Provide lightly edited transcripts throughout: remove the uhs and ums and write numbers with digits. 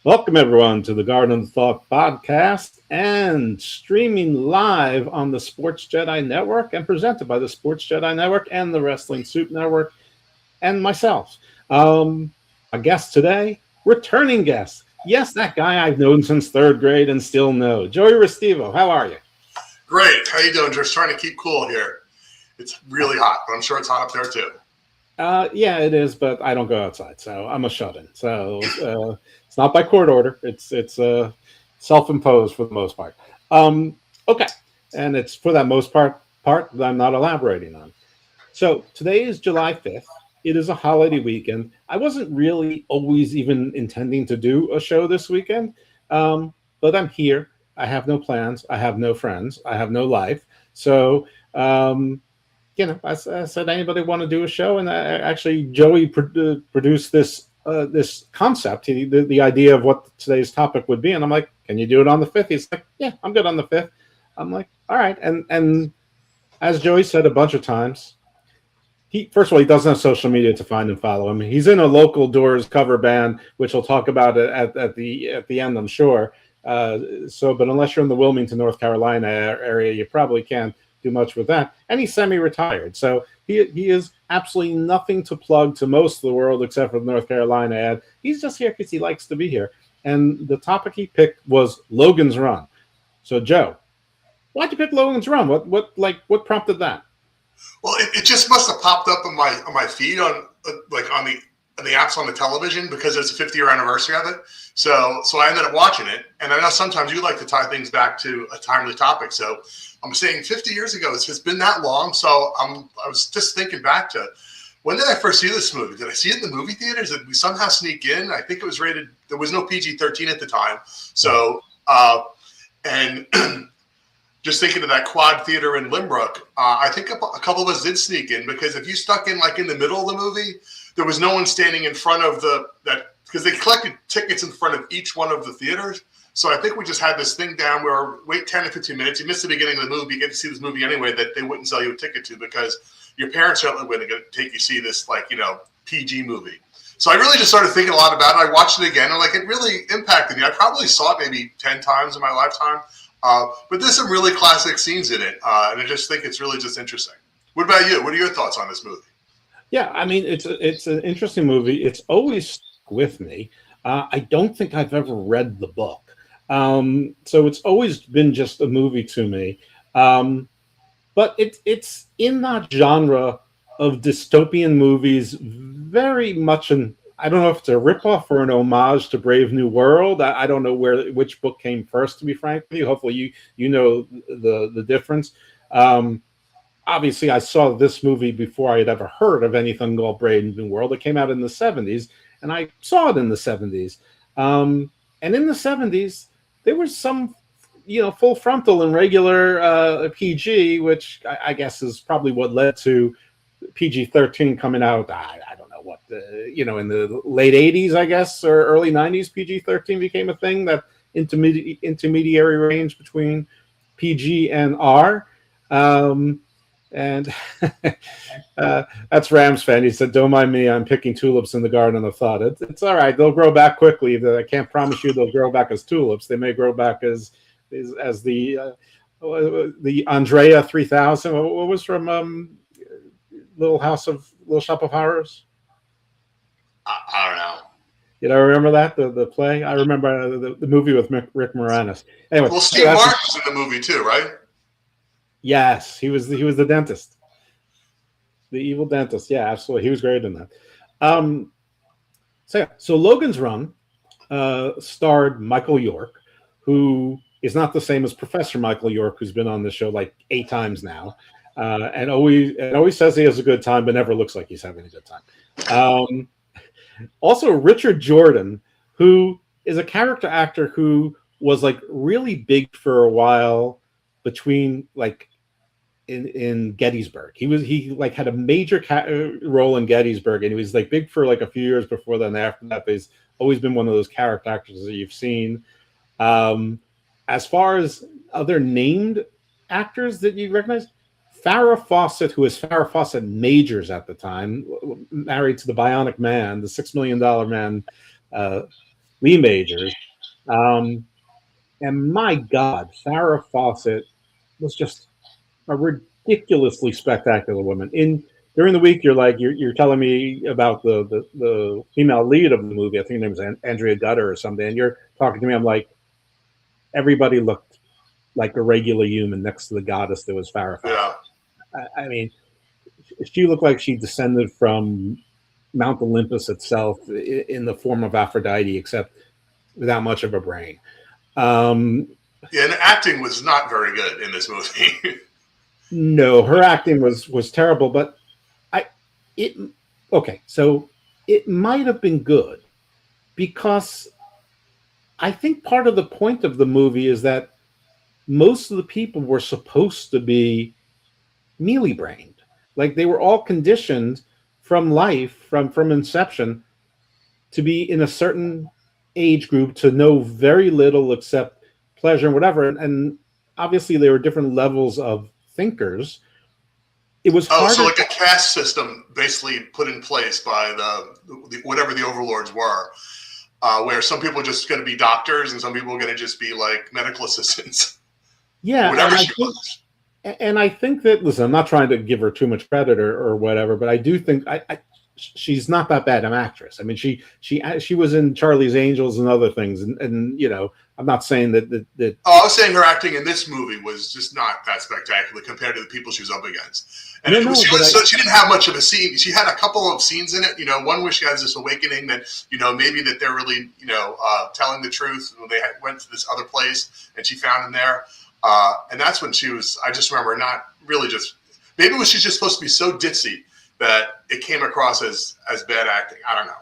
Welcome, everyone, to the Garden of Thought podcast and streaming live on the Sports Jedi Network and presented by the Sports Jedi Network and the Wrestling Soup Network and myself. A guest today, returning guest. Yes, that guy I've known since third grade and still know. Joey Restivo, how are you? Great. How you doing? Just trying to keep cool here. It's really hot, but I'm sure it's hot up there too. Yeah, it is, but I don't go outside, so I'm a shut-in. So it's not by court order. It's self-imposed for the most part. Okay, and it's for that most part that I'm not elaborating on. So today is July 5th. It is a holiday weekend. I wasn't really always even intending to do a show this weekend, but I'm here. I have no plans. I have no friends. I have no life. So I said, anybody want to do a show? And actually, Joey produced this concept, the idea of what today's topic would be. And I'm like, can you do it on the 5th? He's like, yeah, I'm good on the 5th. I'm like, all right. And as Joey said a bunch of times, first of all, he doesn't have social media to find and follow him. He's in a local Doors cover band, which we'll talk about at the end, I'm sure. But unless you're in the Wilmington, North Carolina area, you probably can't do much with that. And he's semi-retired, so he is absolutely nothing to plug to most of the world except for the North Carolina ad. He's just here because he likes to be here. And the topic he picked was Logan's Run. So Joe, why'd you pick Logan's Run? What prompted that? Well, it just must have popped up on my feed on the apps on the television because it's a 50-year anniversary of it. So I ended up watching it, and I know sometimes you like to tie things back to a timely topic. So I'm saying 50 years ago, it's been that long. So I was just thinking back to, when did I first see this movie? Did I see it in the movie theaters? Did we somehow sneak in? I think it was rated. There was no PG-13 at the time. So and just thinking of that quad theater in Limbrook, I think a couple of us did sneak in, because if you stuck in in the middle of the movie, there was no one standing in front of because they collected tickets in front of each one of the theaters. So I think we just had this thing down where wait 10 to 15 minutes. You missed the beginning of the movie. You get to see this movie anyway that they wouldn't sell you a ticket to, because your parents certainly wouldn't take you see this PG movie. So I really just started thinking a lot about it. I watched it again, and it really impacted me. I probably saw it maybe 10 times in my lifetime. But there's some really classic scenes in it, and I just think it's really just interesting. What about you? What are your thoughts on this movie? Yeah, I mean, it's an interesting movie. It's always stuck with me. I don't think I've ever read the book. So it's always been just a movie to me. But it's in that genre of dystopian movies, very much I don't know if it's a ripoff or an homage to Brave New World. I don't know which book came first, to be frank with you. Hopefully you know the difference. Obviously, I saw this movie before I had ever heard of anything called Brave New World. It came out in the 70s, and I saw it in the 70s. And in the 70s, there was some, full frontal and regular PG, which I guess is probably what led to PG-13 coming out. I don't know what, in the late 80s, I guess, or early 90s, PG-13 became a thing, that intermediary range between PG and R. And that's Rams fan. He said, "Don't mind me. I'm picking tulips in the garden of thought." It's all right. They'll grow back quickly. I can't promise you they'll grow back as tulips. They may grow back as the Andrea 3000. What was from Little Shop of Horrors? I don't know. You know, remember that the play? I remember the movie with Rick Moranis. Anyway, well, Steve Martin was in the movie too, right? Yes, he was the dentist, the evil dentist. Yeah, absolutely, he was great in that. So Logan's Run starred Michael York, who is not the same as Professor Michael York, who's been on the show 8 times now, and always says he has a good time, but never looks like he's having a good time. Also, Richard Jordan, who is a character actor who was really big for a while between in Gettysburg. He had a major role in Gettysburg, and he was big for a few years before that. And after that, but he's always been one of those character actors that you've seen. As far as other named actors that you recognize, Farrah Fawcett, who was Farrah Fawcett Majors at the time, married to the Bionic Man, the $6 Million Man, Lee Majors. Um, and my God, Farrah Fawcett was just a ridiculously spectacular woman. In during the week, you're telling me about the female lead of the movie. I think her name was Andrea Gutter or something. And you're talking to me. I'm like, everybody looked like a regular human next to the goddess that was Farrah Fawcett. Yeah. I mean, she looked like she descended from Mount Olympus itself in the form of Aphrodite, except without much of a brain. Um, Yeah, and acting was not very good in this movie. no, her acting was terrible, but I it okay, so it might have been good because I think part of the point of the movie is that most of the people were supposed to be mealy brained. Like they were all conditioned from life, from inception, to be in a certain age group to know very little except pleasure and whatever. And obviously there were different levels of thinkers. It was Oh, so harder. like a caste system basically put in place by the whatever the overlords were, where some people are just going to be doctors and some people are going to just be like medical assistants. Yeah, Whatever she was. and I think that, listen, I'm not trying to give her too much credit or whatever, but I do think she's not that bad an actress. I mean, she was in Charlie's Angels and other things, and you know, I'm not saying that. Oh, I was saying her acting in this movie was just not that spectacular compared to the people she was up against. And No, she didn't have much of a scene. She had a couple of scenes in it. You know, one where she has this awakening that, you know, maybe that they're really, you know, telling the truth when they went to this other place and she found him there. And that's when she was, I just remember not really just, maybe it was she's just supposed to be so ditzy that it came across as bad acting. I don't know.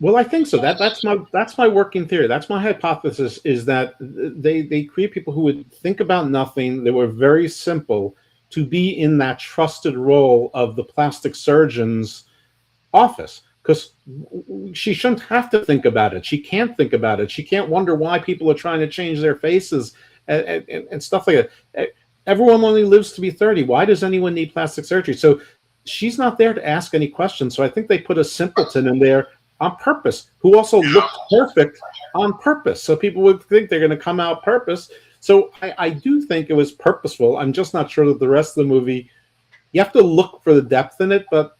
Well, I think so. That's my working theory. That's my hypothesis, is that they create people who would think about nothing. They were very simple to be in that trusted role of the plastic surgeon's office, because she shouldn't have to think about it. She can't think about it. She can't wonder why people are trying to change their faces and stuff like that. Everyone only lives to be 30. Why does anyone need plastic surgery? So she's not there to ask any questions. So I think they put a simpleton in there on purpose, who also looked perfect on purpose. So people would think they're going to come out purpose. So I do think it was purposeful. I'm just not sure that the rest of the movie, you have to look for the depth in it. But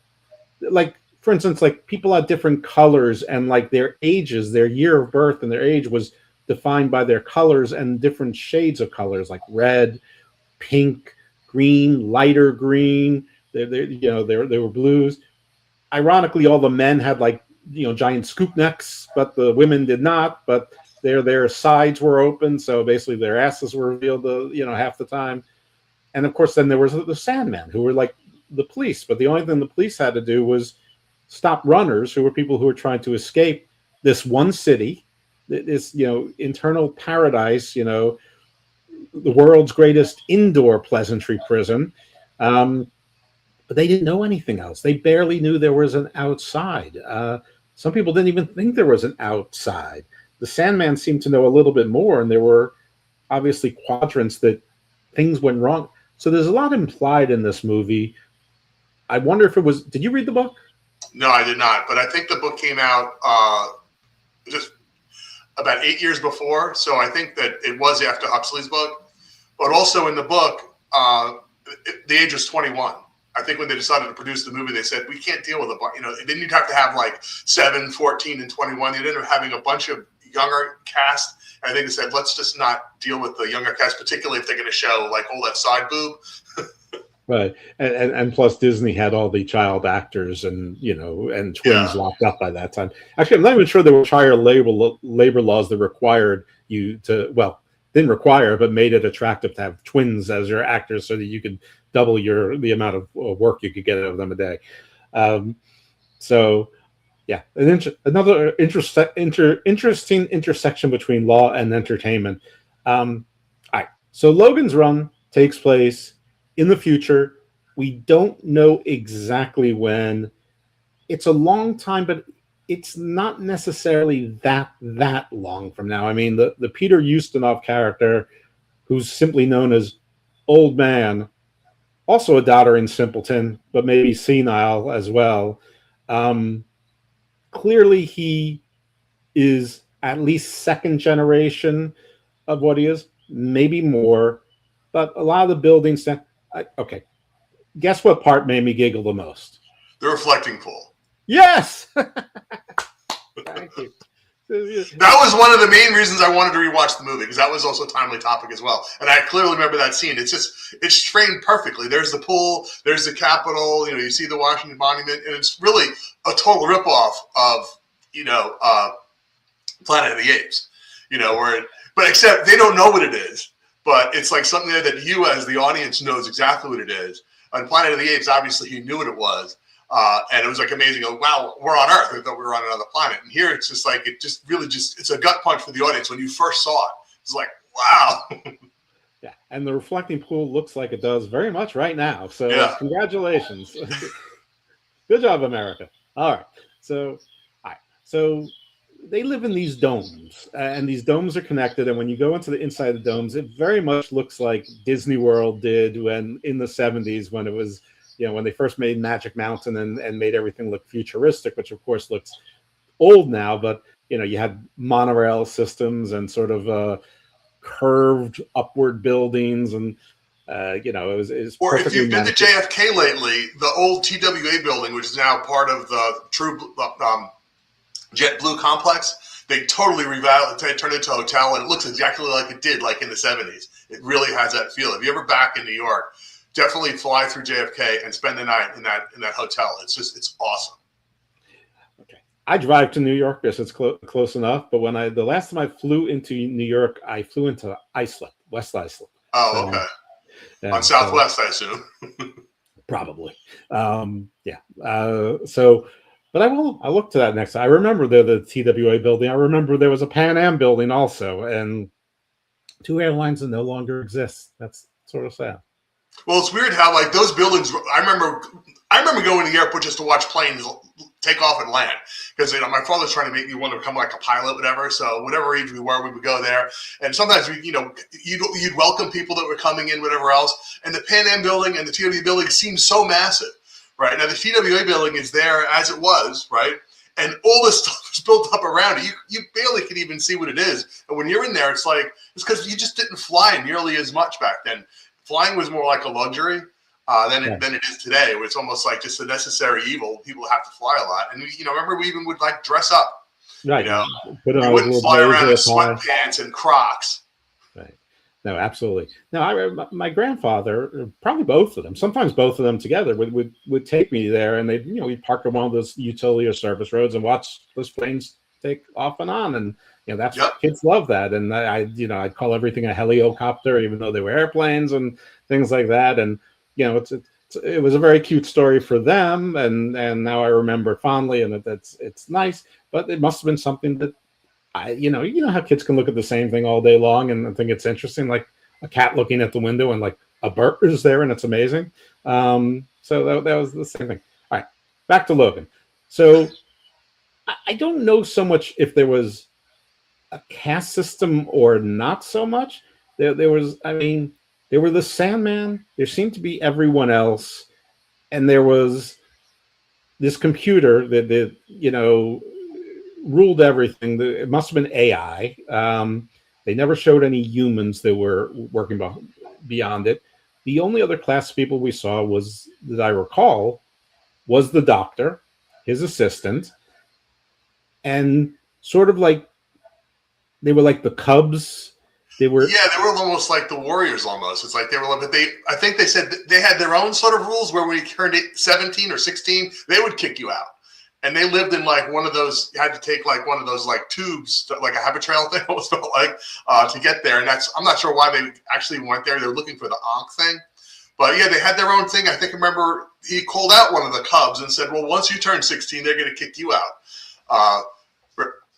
like, for instance, like people had different colors, and like their ages, their year of birth and their age was defined by their colors and different shades of colors, like red, pink, green, lighter green. They were blues. Ironically, all the men had like, you know, giant scoop necks, but the women did not. But their sides were open, so basically their asses were revealed, half the time. And of course, then there was the Sandmen, who were like the police, but the only thing the police had to do was stop runners, who were people who were trying to escape this one city, this internal paradise, the world's greatest indoor pleasantry prison. But they didn't know anything else. They barely knew there was an outside. Some people didn't even think there was an outside. The Sandman seemed to know a little bit more, and there were obviously quadrants that things went wrong. So there's a lot implied in this movie. I wonder if it was. Did you read the book? No, I did not. But I think the book came out just about 8 years before. So I think that it was after Huxley's book. But also in the book, the age was 21. I think when they decided to produce the movie, they said, we can't deal with then you'd have to have like 7, 14, and 21. They ended up having a bunch of younger cast. And I think they said, let's just not deal with the younger cast, particularly if they're going to show like all that side boob. Right. And plus Disney had all the child actors and twins locked up by that time. Actually, I'm not even sure there were child labor laws that required you to, well, didn't require, but made it attractive to have twins as your actors so that you could double the amount of work you could get out of them a day. Another interesting intersection between law and entertainment. All right. So Logan's Run takes place in the future. We don't know exactly when. It's a long time, but it's not necessarily that long from now. I mean, the Peter Ustinov character, who's simply known as Old Man, also a doddering simpleton, but maybe senile as well. Clearly, he is at least second generation of what he is, maybe more. But a lot of the buildings that, okay, guess what part made me giggle the most? The reflecting pool. Yes. Thank you. That was one of the main reasons I wanted to rewatch the movie, because that was also a timely topic as well. And I clearly remember that scene. It's framed perfectly. There's the pool, there's the Capitol, you see the Washington Monument, and it's really a total ripoff of, Planet of the Apes, but except they don't know what it is, but it's like something there that you as the audience knows exactly what it is. On Planet of the Apes, obviously he knew what it was. And it was like amazing. Oh, wow, we're on Earth. I thought we were on another planet. And here it's just like, it's a gut punch for the audience. When you first saw it, it's like, wow. Yeah. And the reflecting pool looks like it does very much right now. So Congratulations. Good job, America. All right. So they live in these domes, and these domes are connected. And when you go into the inside of the domes, it very much looks like Disney World did when in the 70s, when it was, when they first made Magic Mountain and made everything look futuristic, which of course looks old now, but you had monorail systems and sort of curved upward buildings, and it was or if you've been to JFK lately, the old TWA building, which is now part of the JetBlue complex, they totally turned it into a hotel, and it looks exactly like it did, like in the 70s. It really has that feel. If you're ever back in New York, definitely fly through JFK and spend the night in that hotel. It's awesome. Okay, I drive to New York because it's close enough. But the last time I flew into New York, I flew into Islip, West Islip. Oh, okay. On Southwest, I assume. Probably. But I'll look to that next time. I remember the TWA building. I remember there was a Pan Am building also, and 2 airlines that no longer exist. That's sort of sad. Well, it's weird how like those buildings. I remember going to the airport just to watch planes take off and land, because my father's trying to make me want to become like a pilot, whatever. So whatever age we were, we would go there, and sometimes you'd welcome people that were coming in, whatever else. And the Pan Am building and the TWA building seemed so massive, right? Now the TWA building is there as it was, right? And all this stuff is built up around it. You barely can even see what it is. And when you're in there, it's because you just didn't fly nearly as much back then. Flying was more like a luxury than it is today, where it's almost like just a necessary evil. People have to fly a lot. And, remember we even would dress up. Right. We wouldn't fly around in sweatpants and Crocs. Right. No, absolutely. No, my grandfather, probably both of them, sometimes both of them together, would take me there, and we'd park on one of those utility or service roads and watch those planes take off and on. And, that's kids love that. And I'd call everything a helicopter, even though they were airplanes and things like that. And, it was a very cute story for them. And now I remember fondly, and it's nice, but it must've been something that how kids can look at the same thing all day long and think it's interesting, like a cat looking at the window and like a bird is there and it's amazing. So that was the same thing. All right, back to Logan. So I don't know so much if there was a caste system or not so much. There was the Sandman. There seemed to be everyone else, and there was this computer that ruled everything. It must have been AI. They never showed any humans that were working beyond it. The only other class of people we saw was, that I recall, was the doctor, his assistant, and sort of like they were like the Cubs. They were almost like the Warriors. Almost, it's like they were. But I think they said they had their own sort of rules where when you turned 17 or 16, they would kick you out. And they lived in like one of those. You had to take like one of those like tubes, like a Habitrail thing, almost felt like, to get there. And I'm not sure why they actually went there. They were looking for the Ankh thing, but yeah, they had their own thing. I think remember he called out one of the Cubs and said, "Well, once you turn 16, they're going to kick you out."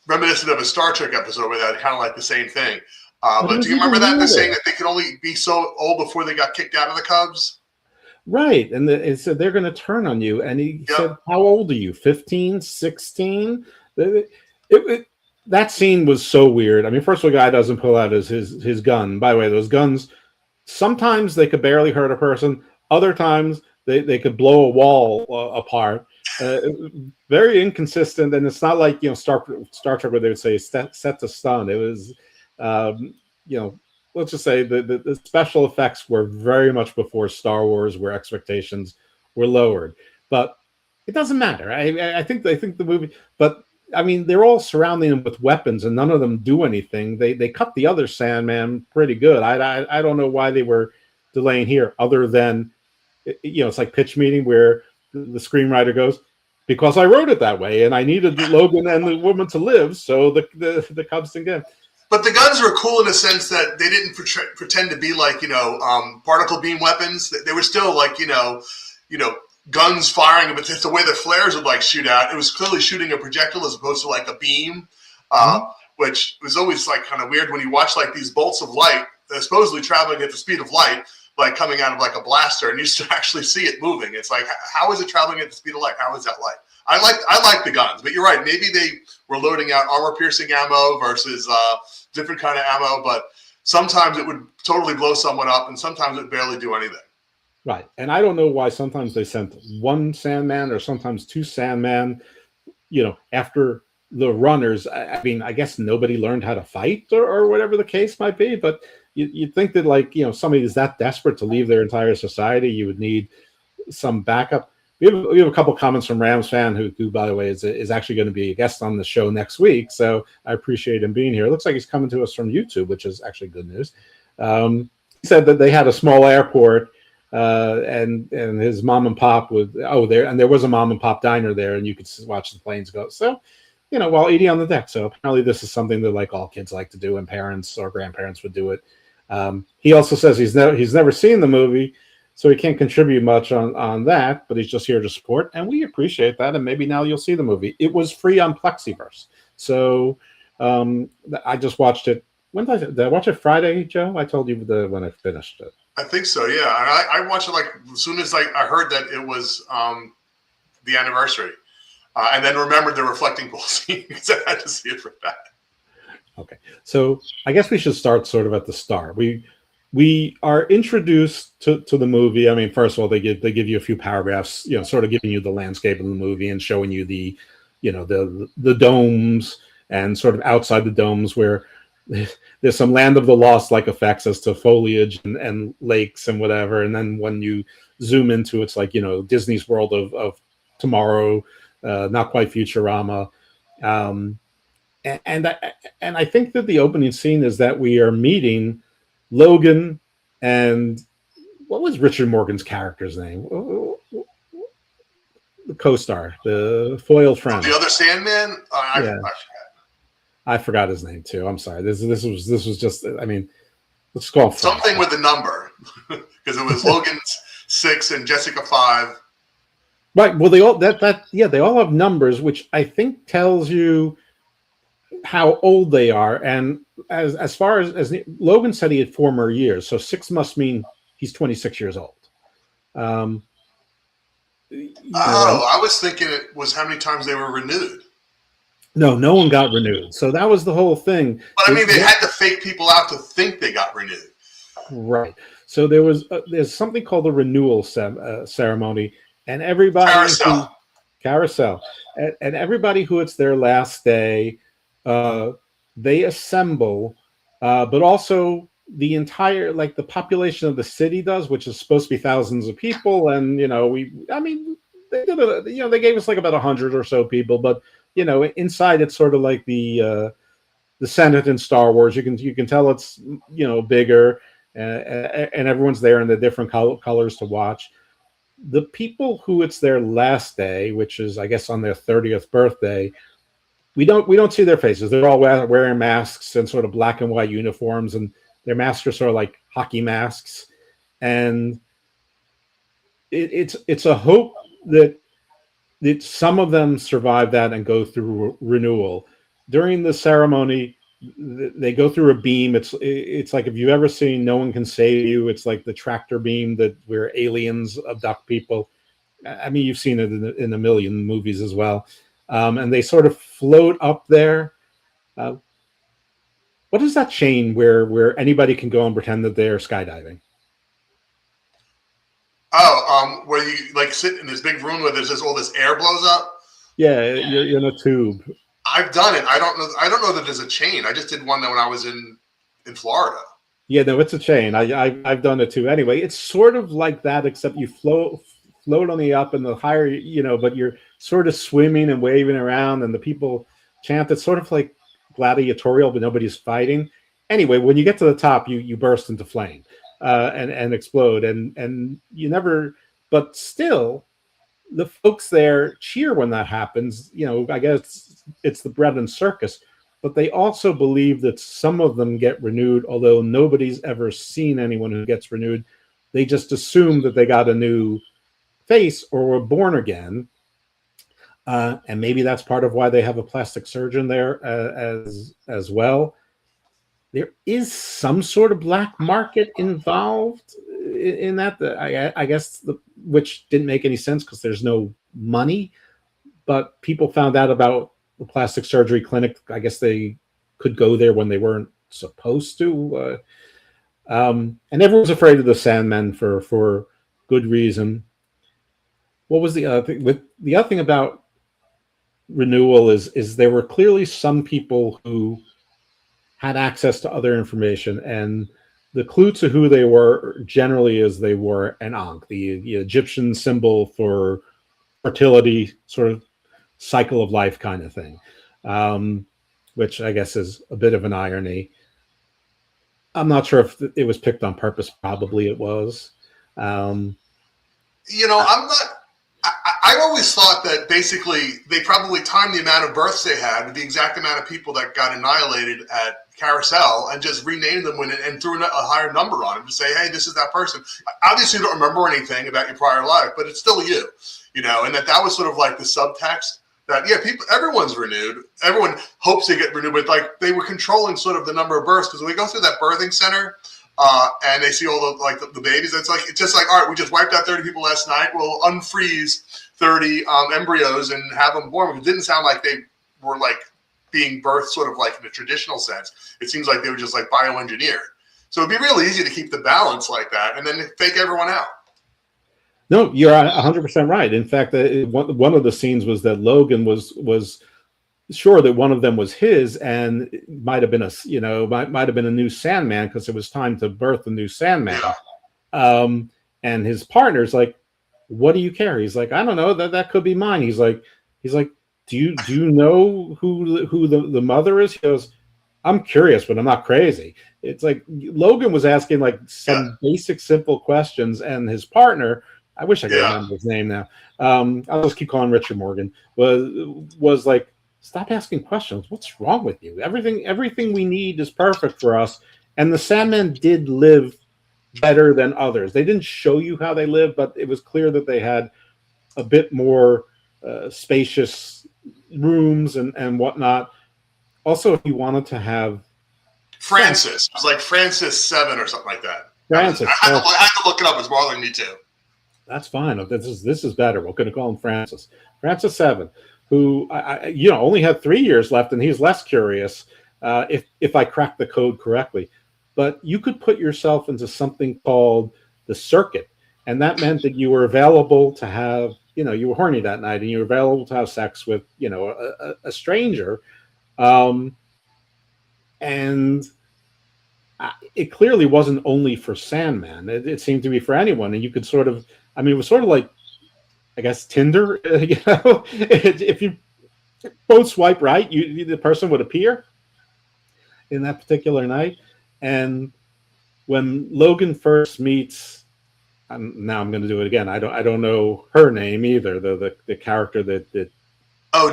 Reminiscent of a Star Trek episode where that kind of like the same thing. But do you remember that they're saying that they could only be so old before they got kicked out of the Cubs? Right. And it said they're going to turn on you. And he said, how old are you? 15, 16? That scene was so weird. I mean, first of all, the guy doesn't pull out his gun. By the way, those guns, sometimes they could barely hurt a person. Other times they could blow a wall apart. uh, very inconsistent, and it's not like Star Trek where they would say set to stun. It was, you know, let's just say the special effects were very much before Star Wars, where expectations were lowered. But it doesn't matter. I think the movie, but I mean, they're all surrounding them with weapons, and none of them do anything. They cut the other Sandman pretty good. I don't know why they were delaying here, other than it's like pitch meeting where the screenwriter goes, because I wrote it that way, and I needed Logan and the woman to live, so the Cubs can get. But the guns were cool in the sense that they didn't pretend to be like particle beam weapons. They were still like guns firing, but just the way the flares would like shoot out, it was clearly shooting a projectile as opposed to like a beam, which was always like kind of weird when you watch like these bolts of light supposedly traveling at the speed of light, like coming out of like a blaster, and you actually see it moving. It's like, how is it traveling at the speed of light? How is that light? I like the guns, but you're right. Maybe they were loading out armor-piercing ammo versus different kind of ammo, but sometimes it would totally blow someone up, and sometimes it would barely do anything. Right, and I don't know why sometimes they sent one Sandman or sometimes two Sandman, after the runners. I mean, I guess nobody learned how to fight or whatever the case might be, but you'd think that, like, somebody is that desperate to leave their entire society, you would need some backup. We have a couple comments from Rams fan who by the way, is actually going to be a guest on the show next week, so I appreciate him being here. It looks like he's coming to us from YouTube, which is actually good news. He said that they had a small airport, and his mom and pop there was a mom and pop diner there, and you could watch the planes go. So, while eating on the deck. So apparently this is something that like all kids like to do, and parents or grandparents would do it. He also says he's never seen the movie, so he can't contribute much on that, but he's just here to support, and we appreciate that. And maybe now you'll see the movie. It was free on Plexiverse, so I just watched it. When did I watch it? Friday, Joe? I told you when I finished it. I think so, yeah. And I watched it like as soon as I heard that it was the anniversary, and then remembered the reflecting pool scene because I had to see it for that. Okay, so I guess we should start sort of at the start. We are introduced to the movie. I mean, first of all, they give you a few paragraphs, sort of giving you the landscape of the movie and showing you the domes, and sort of outside the domes where there's some Land of the Lost like effects as to foliage and lakes and whatever. And then when you zoom into it's like Disney's world of tomorrow, not quite Futurama. And I think that the opening scene is that we are meeting Logan and what was Richard Morgan's character's name? The co-star, the foiled friend. The other Sandman? I forgot his name too. I'm sorry. This was just. I mean, let's call him something with a number because it was Logan's 6 and Jessica 5. Right. Well, they all have numbers, which I think tells you how old they are. And as far as Logan said, he had 4 more years, so 6 must mean he's 26 years old. I was thinking it was how many times they were renewed. No one got renewed. So that was the whole thing. But I mean, they had to fake people out to think they got renewed. Right. So there's something called the renewal ceremony, and everybody carousel, and everybody who it's their last day, they assemble, but also the entire the population of the city does, which is supposed to be thousands of people, and they did they gave us like about 100 or so people, but inside it's sort of like the Senate in Star Wars. You can tell it's bigger, and everyone's there in the different colors to watch. The people who it's their last day, which is I guess on their 30th birthday, we don't see their faces. They're all wearing masks and sort of black and white uniforms, and their masks are sort of like hockey masks, and it's a hope that some of them survive that and go through renewal. During the ceremony, they go through a beam. It's like if you've ever seen No One Can Save You, it's like the tractor beam where aliens abduct people. I mean, you've seen it in a million movies as well. And they sort of float up there. What is that chain where anybody can go and pretend that they're skydiving? Oh, where you like sit in this big room where there's all this air blows up. Yeah, you're in a tube. I've done it. I don't know that there's a chain. I just did one when I was in Florida. Yeah, no, it's a chain. I've done it too. Anyway, it's sort of like that, except you float on the up and the higher, but you're sort of swimming and waving around, and the people chant. It's sort of like gladiatorial, but nobody's fighting. Anyway, when you get to the top, you burst into flame and explode, and you never. But still, the folks there cheer when that happens. I guess it's the bread and circus. But they also believe that some of them get renewed, although nobody's ever seen anyone who gets renewed. They just assume that they got a new face or were born again. And maybe that's part of why they have a plastic surgeon there as well. There is some sort of black market involved in that. I guess which didn't make any sense because there's no money. But people found out about the plastic surgery clinic. I guess they could go there when they weren't supposed to. And everyone's afraid of the Sandmen for good reason. What was the other thing? The other thing about renewal is there were clearly some people who had access to other information, and the clue to who they were generally is they wore an ankh, the Egyptian symbol for fertility, sort of cycle of life kind of thing, which I guess is a bit of an irony. I'm not sure if it was picked on purpose. Probably it was. I'm not. I always thought that basically they probably timed the amount of births they had with the exact amount of people that got annihilated at Carousel and just renamed them and threw a higher number on them to say, hey, this is that person. Obviously, you don't remember anything about your prior life, but it's still you, and that was sort of like the subtext that, everyone's renewed. Everyone hopes they get renewed, but like they were controlling sort of the number of births because when we go through that birthing center, and they see all the babies. It's just like, all right, we just wiped out 30 people last night. We'll unfreeze 30 embryos and have them born. It didn't sound like they were like being birthed sort of like in a traditional sense. It seems like they were just like bioengineered. So it'd be real easy to keep the balance like that and then fake everyone out. No, you're 100% right. In fact, one of the scenes was that Logan was sure that one of them was his, and it might have been a new Sandman because it was time to birth a new Sandman. Yeah. And his partner's like, "What do you care?" He's like, "I don't know. That could be mine." He's like, "Do you know who the mother is?" He goes, "I'm curious, but I'm not crazy." It's like Logan was asking like some basic, simple questions, and his partner, I wish I could remember his name now. I'll just keep calling Richard Morgan. Was like, stop asking questions. What's wrong with you? Everything we need is perfect for us. And the Sandmen did live better than others. They didn't show you how they lived, but it was clear that they had a bit more spacious rooms and whatnot. Also, if you wanted to have Francis, it was like Francis 7 or something like that. Francis, I had to look it up. It's bothering me too. That's fine. This is better. We're going to call him Francis. Francis 7. Who only had 3 years left, and he's less curious if I crack the code correctly. But you could put yourself into something called the circuit, and that meant that you were available to have, you were horny that night, and you were available to have sex with, a stranger, and it clearly wasn't only for Sandman. It seemed to be for anyone, and you could sort of, it was sort of like, I guess, Tinder, if you both swipe right, the person would appear in that particular night. And when Logan first meets, now I'm going to do it again. I don't know her name either. The character that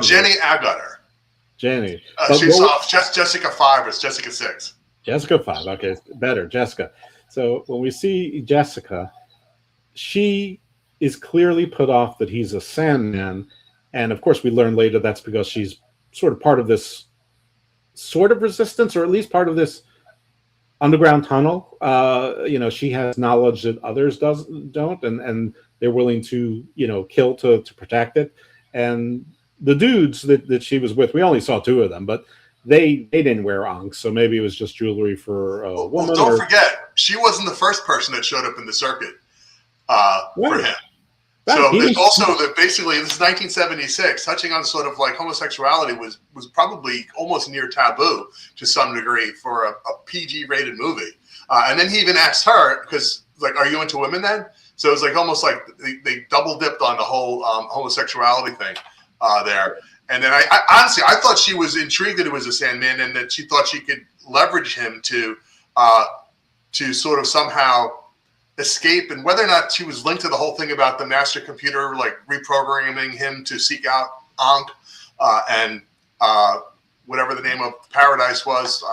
Jenny Agutter. Jenny. She's off Jessica 5 or Jessica 6. Jessica 5. Okay, better, Jessica. So when we see Jessica, she is clearly put off that he's a Sandman. And of course, we learn later that's because she's sort of part of this sort of resistance, or at least part of this underground tunnel. She has knowledge that others don't, and they're willing to, kill to protect it. And the dudes that she was with, we only saw 2 of them, but they didn't wear ankhs, so maybe it was just jewelry for a woman. Well, don't forget, she wasn't the first person that showed up in the circuit. for Right. him. Right. So He there's was, also that basically this is 1976, touching on sort of like homosexuality was probably almost near taboo to some degree for a PG rated movie. And then he even asked her, because like, are you into women then? So it was like almost like they double dipped on the whole homosexuality thing there. And then I honestly, I thought she was intrigued that it was a Sandman and that she thought she could leverage him to sort of somehow escape, and whether or not she was linked to the whole thing about the master computer like reprogramming him to seek out Ankh and whatever the name of paradise was,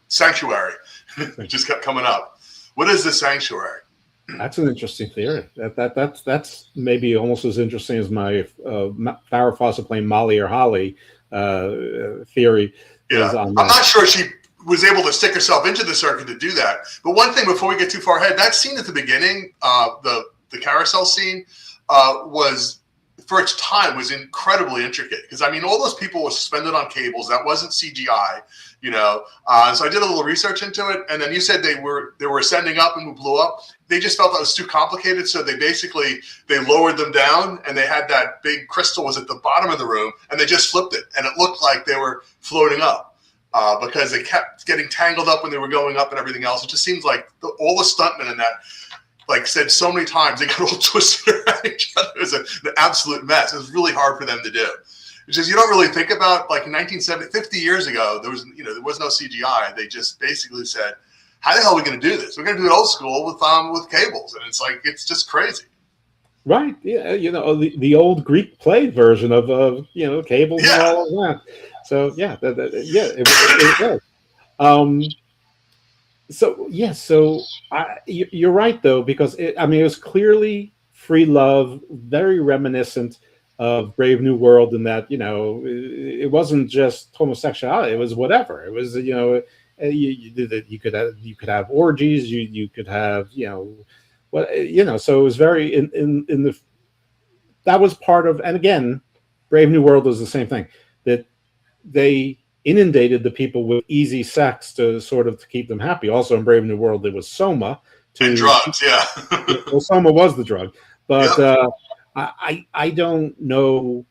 Sanctuary. It just kept coming up. What is the Sanctuary? that's an interesting theory. That's maybe almost as interesting as my Farrah Fawcett playing Molly or Holly theory. Yeah, I'm not sure she was able to stick herself into the circuit to do that. But one thing before we get too far ahead, that scene at the beginning, the carousel scene, was, for its time, was incredibly intricate. Because I mean, all those people were suspended on cables. That wasn't CGI, you know. So I did a little research into it, and then you said they were ascending up and blew up. They just felt that was too complicated, so they lowered them down, and they had that big crystal was at the bottom of the room, and they just flipped it, and it looked like they were floating up. Because they kept getting tangled up when they were going up and everything else. It just seems like all the stuntmen in that, like said so many times, they got all twisted around each other. It was an absolute mess. It was really hard for them to do. It's just, you don't really think about, like in 1970, 50 years ago, there was no CGI. They just basically said, how the hell are we going to do this? We're going to do it old school with cables. And it's like, it's just crazy. Right. Yeah. The old Greek play version of cables and all of that. So yeah, it was. So you're right though, because it was clearly free love, very reminiscent of Brave New World, in that it wasn't just homosexuality; it was whatever. It was you could have orgies, you could have So it was very in the that was part of, and again, Brave New World was the same thing, that they inundated the people with easy sex to keep them happy. Also in Brave New World, there was Soma. And drugs, yeah. Well, Soma was the drug. But I don't know.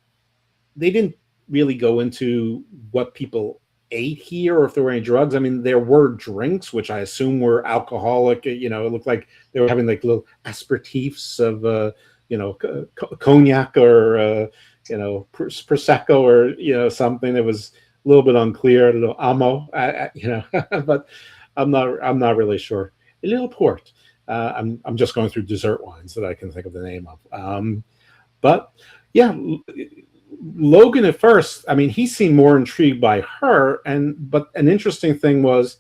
They didn't really go into what people ate here or if there were any drugs. I mean, there were drinks, which I assume were alcoholic. It looked like they were having like little aperitifs of, cognac or, Prosecco or, something. It was a little bit unclear, a little amo, but I'm not really sure. A little port. I'm just going through dessert wines that I can think of the name of. But yeah, Logan at first, I mean, he seemed more intrigued by her, but an interesting thing was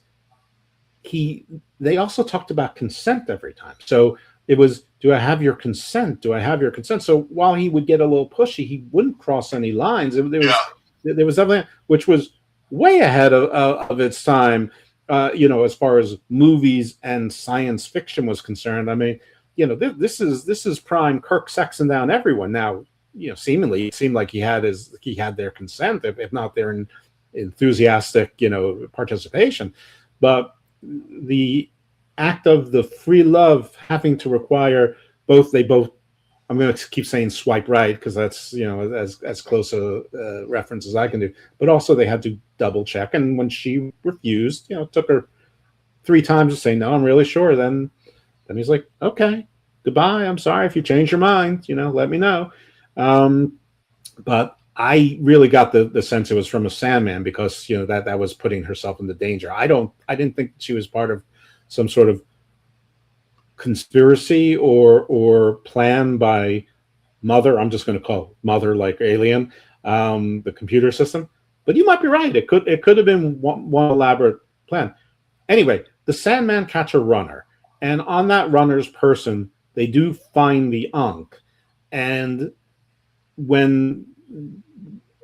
they also talked about consent every time. So it was, do I have your consent? Do I have your consent? So while he would get a little pushy, he wouldn't cross any lines. There was something which was way ahead of its time, as far as movies and science fiction was concerned. I mean, this is prime Kirk sexing down everyone. Now, seemingly it seemed like he had their consent, if not their enthusiastic, participation. But the act of the free love having to require they both, I'm going to keep saying swipe right, because that's, as close a reference as I can do. But also they had to double check. And when she refused, it took her 3 times to say, no, I'm really sure. Then he's like, okay, goodbye. I'm sorry if you change your mind, let me know. But I really got the sense it was from a Sandman, because, that was putting herself into danger. I didn't think she was part of some sort of conspiracy or plan by Mother. I'm just going to call Mother, like Alien, the computer system. But you might be right. It could have been one elaborate plan. Anyway, the Sandman catch a runner, and on that runner's person, they do find the Ankh. And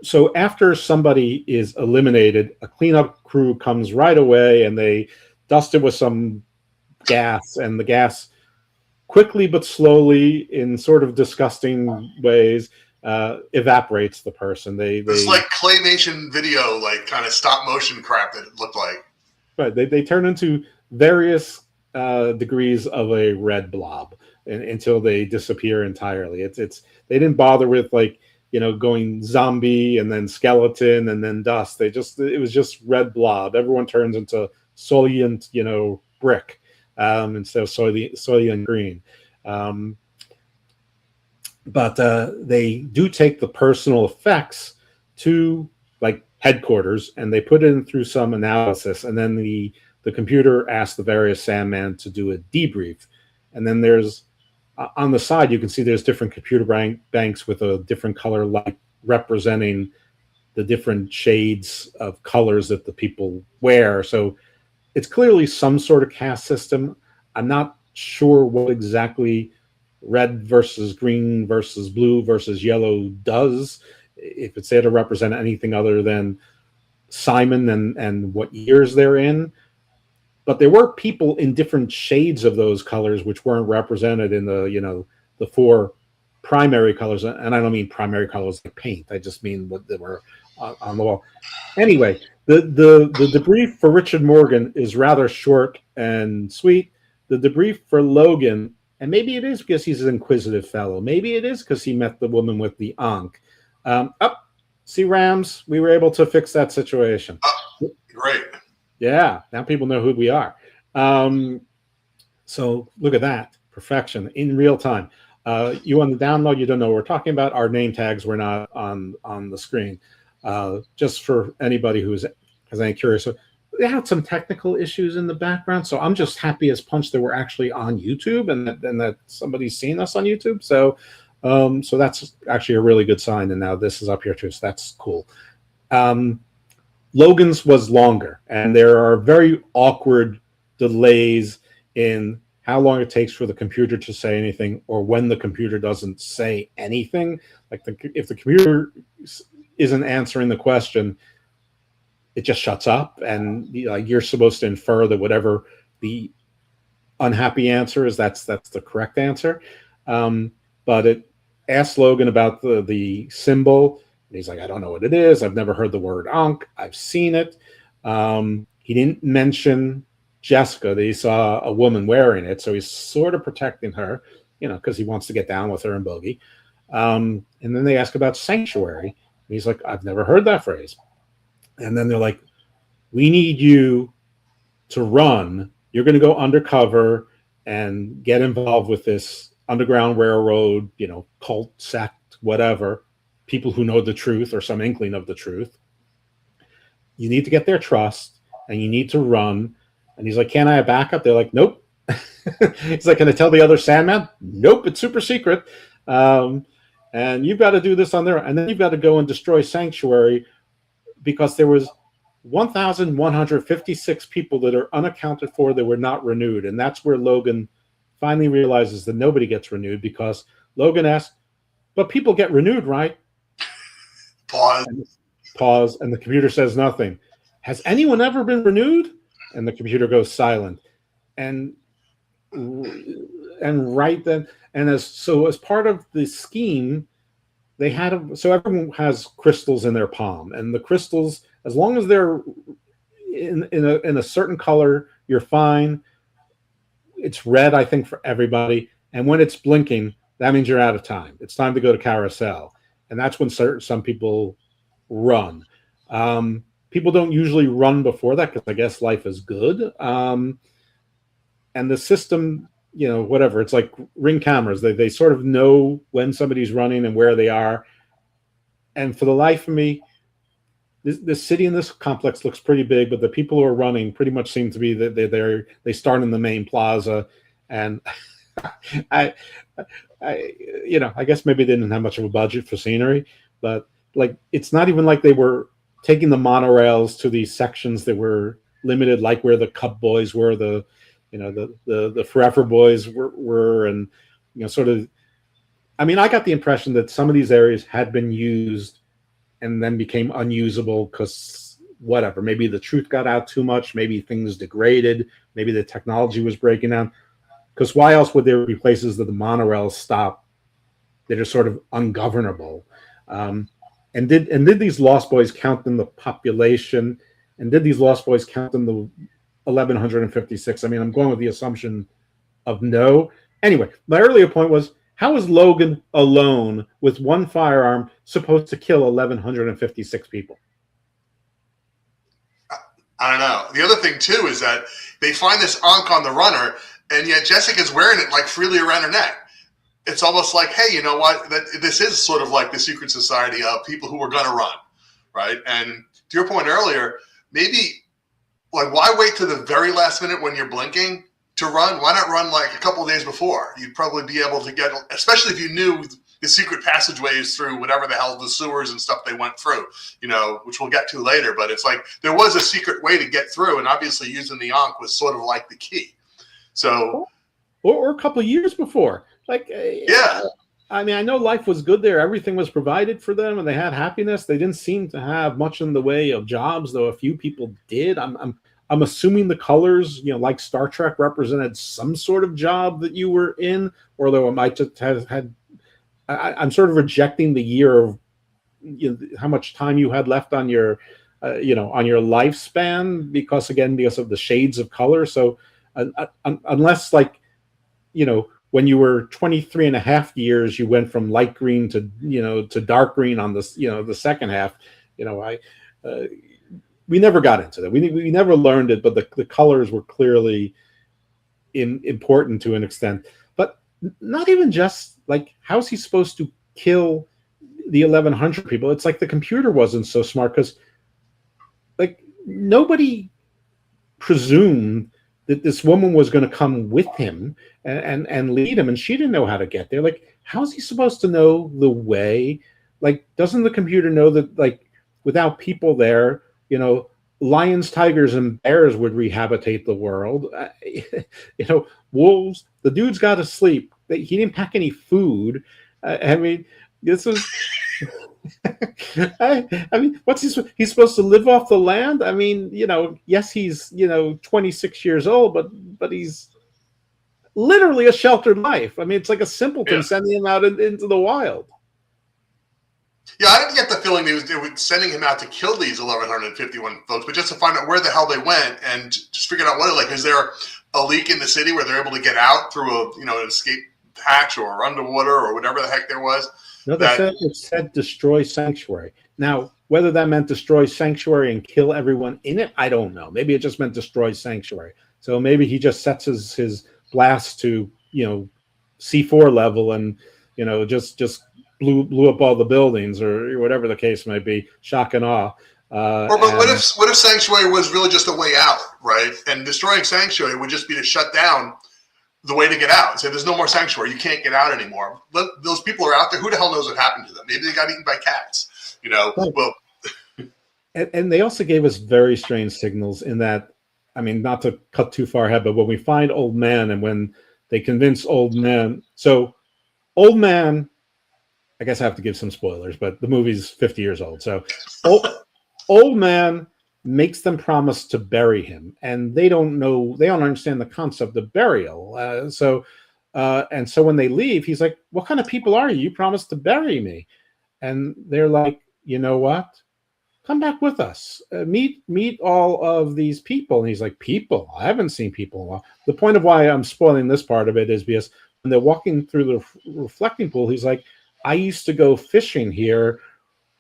so after somebody is eliminated, a cleanup crew comes right away, and they dust it with some gas, and the gas quickly but slowly, in sort of disgusting ways, evaporates the person. It's like claymation video, like kind of stop motion crap that it looked like. Right. They turn into various degrees of a red blob until they disappear entirely. It's they didn't bother with like, going zombie and then skeleton and then dust. It was just red blob. Everyone turns into soylent, brick, instead of soylent green. But they do take the personal effects to like headquarters, and they put it in through some analysis, and then the computer asks the various Sandman to do a debrief. And then there's on the side, you can see there's different computer banks with a different color light representing the different shades of colors that the people wear. So it's clearly some sort of caste system. I'm not sure what exactly red versus green versus blue versus yellow does, if it's there to represent anything other than Simon and what years they're in. But there were people in different shades of those colors which weren't represented in the four primary colors. And I don't mean primary colors like paint. I just mean what they were on the wall. Anyway, the debrief for Richard Morgan is rather short and sweet. The debrief for Logan, and maybe it is because he's an inquisitive fellow. Maybe it is because he met the woman with the Ankh. See, Rams, we were able to fix that situation. Great. Yeah, now people know who we are. So look at that. Perfection in real time. You on the download, you don't know what we're talking about. Our name tags were not on the screen. Just for anybody who has any curious. So they had some technical issues in the background. So I'm just happy as punch that we're actually on YouTube and that somebody's seen us on YouTube. So so that's actually a really good sign. And now this is up here too. So that's cool. Logan's was longer, and there are very awkward delays in how long it takes for the computer to say anything, or when the computer doesn't say anything. Like if the computer isn't answering the question, it just shuts up, and you're supposed to infer that whatever the unhappy answer is, that's the correct answer. But it asks Logan about the symbol. He's like, I don't know what it is. I've never heard the word Ankh. I've seen it. He didn't mention Jessica, that he saw a woman wearing it. So he's sort of protecting her, because he wants to get down with her and bogey. And then they ask about sanctuary. And he's like, I've never heard that phrase. And then they're like, we need you to run. You're going to go undercover and get involved with this Underground Railroad, cult, sect, whatever. People who know the truth or some inkling of the truth. You need to get their trust, and you need to run. And he's like, can I have backup? They're like, nope. He's like, can I tell the other Sandman? Nope, it's super secret. And you've got to do this on their own. And then you've got to go and destroy Sanctuary, because there was 1,156 people that are unaccounted for that were not renewed. And that's where Logan finally realizes that nobody gets renewed, because Logan asks, but people get renewed, right? Pause, and the computer says nothing. Has anyone ever been renewed? And the computer goes silent. And right then, and as part of the scheme, they had so everyone has crystals in their palm, and the crystals, as long as they're in a certain color, you're fine. It's red, I think, for everybody, and when it's blinking, that means you're out of time. It's time to go to carousel. And that's when some people run. People don't usually run before that, because I guess life is good. And the system, whatever, it's like Ring cameras. They sort of know when somebody's running and where they are. And for the life of me, this city and this complex looks pretty big, but the people who are running pretty much seem to be that they start in the main plaza. And I guess maybe they didn't have much of a budget for scenery, but like, it's not even like they were taking the monorails to these sections that were limited, like where the Cub Boys were, the Forever Boys were, and sort of. I mean, I got the impression that some of these areas had been used and then became unusable because whatever. Maybe the truth got out too much. Maybe things degraded. Maybe the technology was breaking down. Because why else would there be places that the monorails stop that are sort of ungovernable? And did these Lost Boys count in the population? And did these Lost Boys count in 1156? I mean, I'm going with the assumption of no. Anyway, my earlier point was, how is Logan alone with one firearm supposed to kill 1156 people? I don't know. The other thing too is that they find this ankh on the runner, and yet Jessica's wearing it like freely around her neck. It's almost like, hey, you know what? This is sort of like the secret society of people who are going to run, right? And to your point earlier, maybe like why wait to the very last minute when you're blinking to run? Why not run like a couple of days before? You'd probably be able to get, especially if you knew the secret passageways through whatever the hell the sewers and stuff they went through, which we'll get to later. But it's like there was a secret way to get through, and obviously using the ankh was sort of like the key. So, or a couple of years before. Like, yeah, I mean, I know life was good there. Everything was provided for them, and they had happiness. They didn't seem to have much in the way of jobs, though a few people did. I'm assuming the colors, like Star Trek, represented some sort of job that you were in, although it might just have had. I'm sort of rejecting the year of how much time you had left on your, on your lifespan, because of the shades of color. So unless when you were 23 and a half years, you went from light green to dark green on this, the second half, we never got into that. We never learned it, but the colors were clearly important to an extent. But not even just like, how's he supposed to kill the 1100 people? It's like the computer wasn't so smart, because like nobody presumed that this woman was going to come with him and lead him, and she didn't know how to get there. Like, how's he supposed to know the way? Like, doesn't the computer know that, like, without people there, lions, tigers, and bears would rehabilitate the world? Wolves, the dude's got to sleep. He didn't pack any food. I mean, this was... I mean, he's supposed to live off the land? I mean, yes, he's 26 years old, but he's literally a sheltered life. I mean, it's like a simpleton sending him out into the wild. Yeah, I didn't get the feeling they were sending him out to kill these 1,151 folks, but just to find out where the hell they went and just figure out what, like, is there a leak in the city where they're able to get out through an escape hatch or underwater or whatever the heck there was? No, it said destroy sanctuary. Now, whether that meant destroy sanctuary and kill everyone in it, I don't know. Maybe it just meant destroy sanctuary. So maybe he just sets his blast to C4 level and just blew up all the buildings or whatever the case may be. Shock and awe. But what if sanctuary was really just a way out, right? And destroying sanctuary would just be to shut down the way to get out and say, there's no more sanctuary. You can't get out anymore. Those people are out there. Who the hell knows what happened to them? Maybe they got eaten by cats, Well, and they also gave us very strange signals in that, I mean, not to cut too far ahead, but when we find Old Man and when they convince Old Man, so Old Man, I guess I have to give some spoilers, but the movie's 50 years old. So Old Man makes them promise to bury him, and they don't understand the concept of burial. So when they leave, he's like, what kind of people are you? You promised to bury me. And they're like, you know what? Come back with us. Meet all of these people. And he's like, people? I haven't seen people in a while. The point of why I'm spoiling this part of it is because when they're walking through the reflecting pool, he's like, I used to go fishing here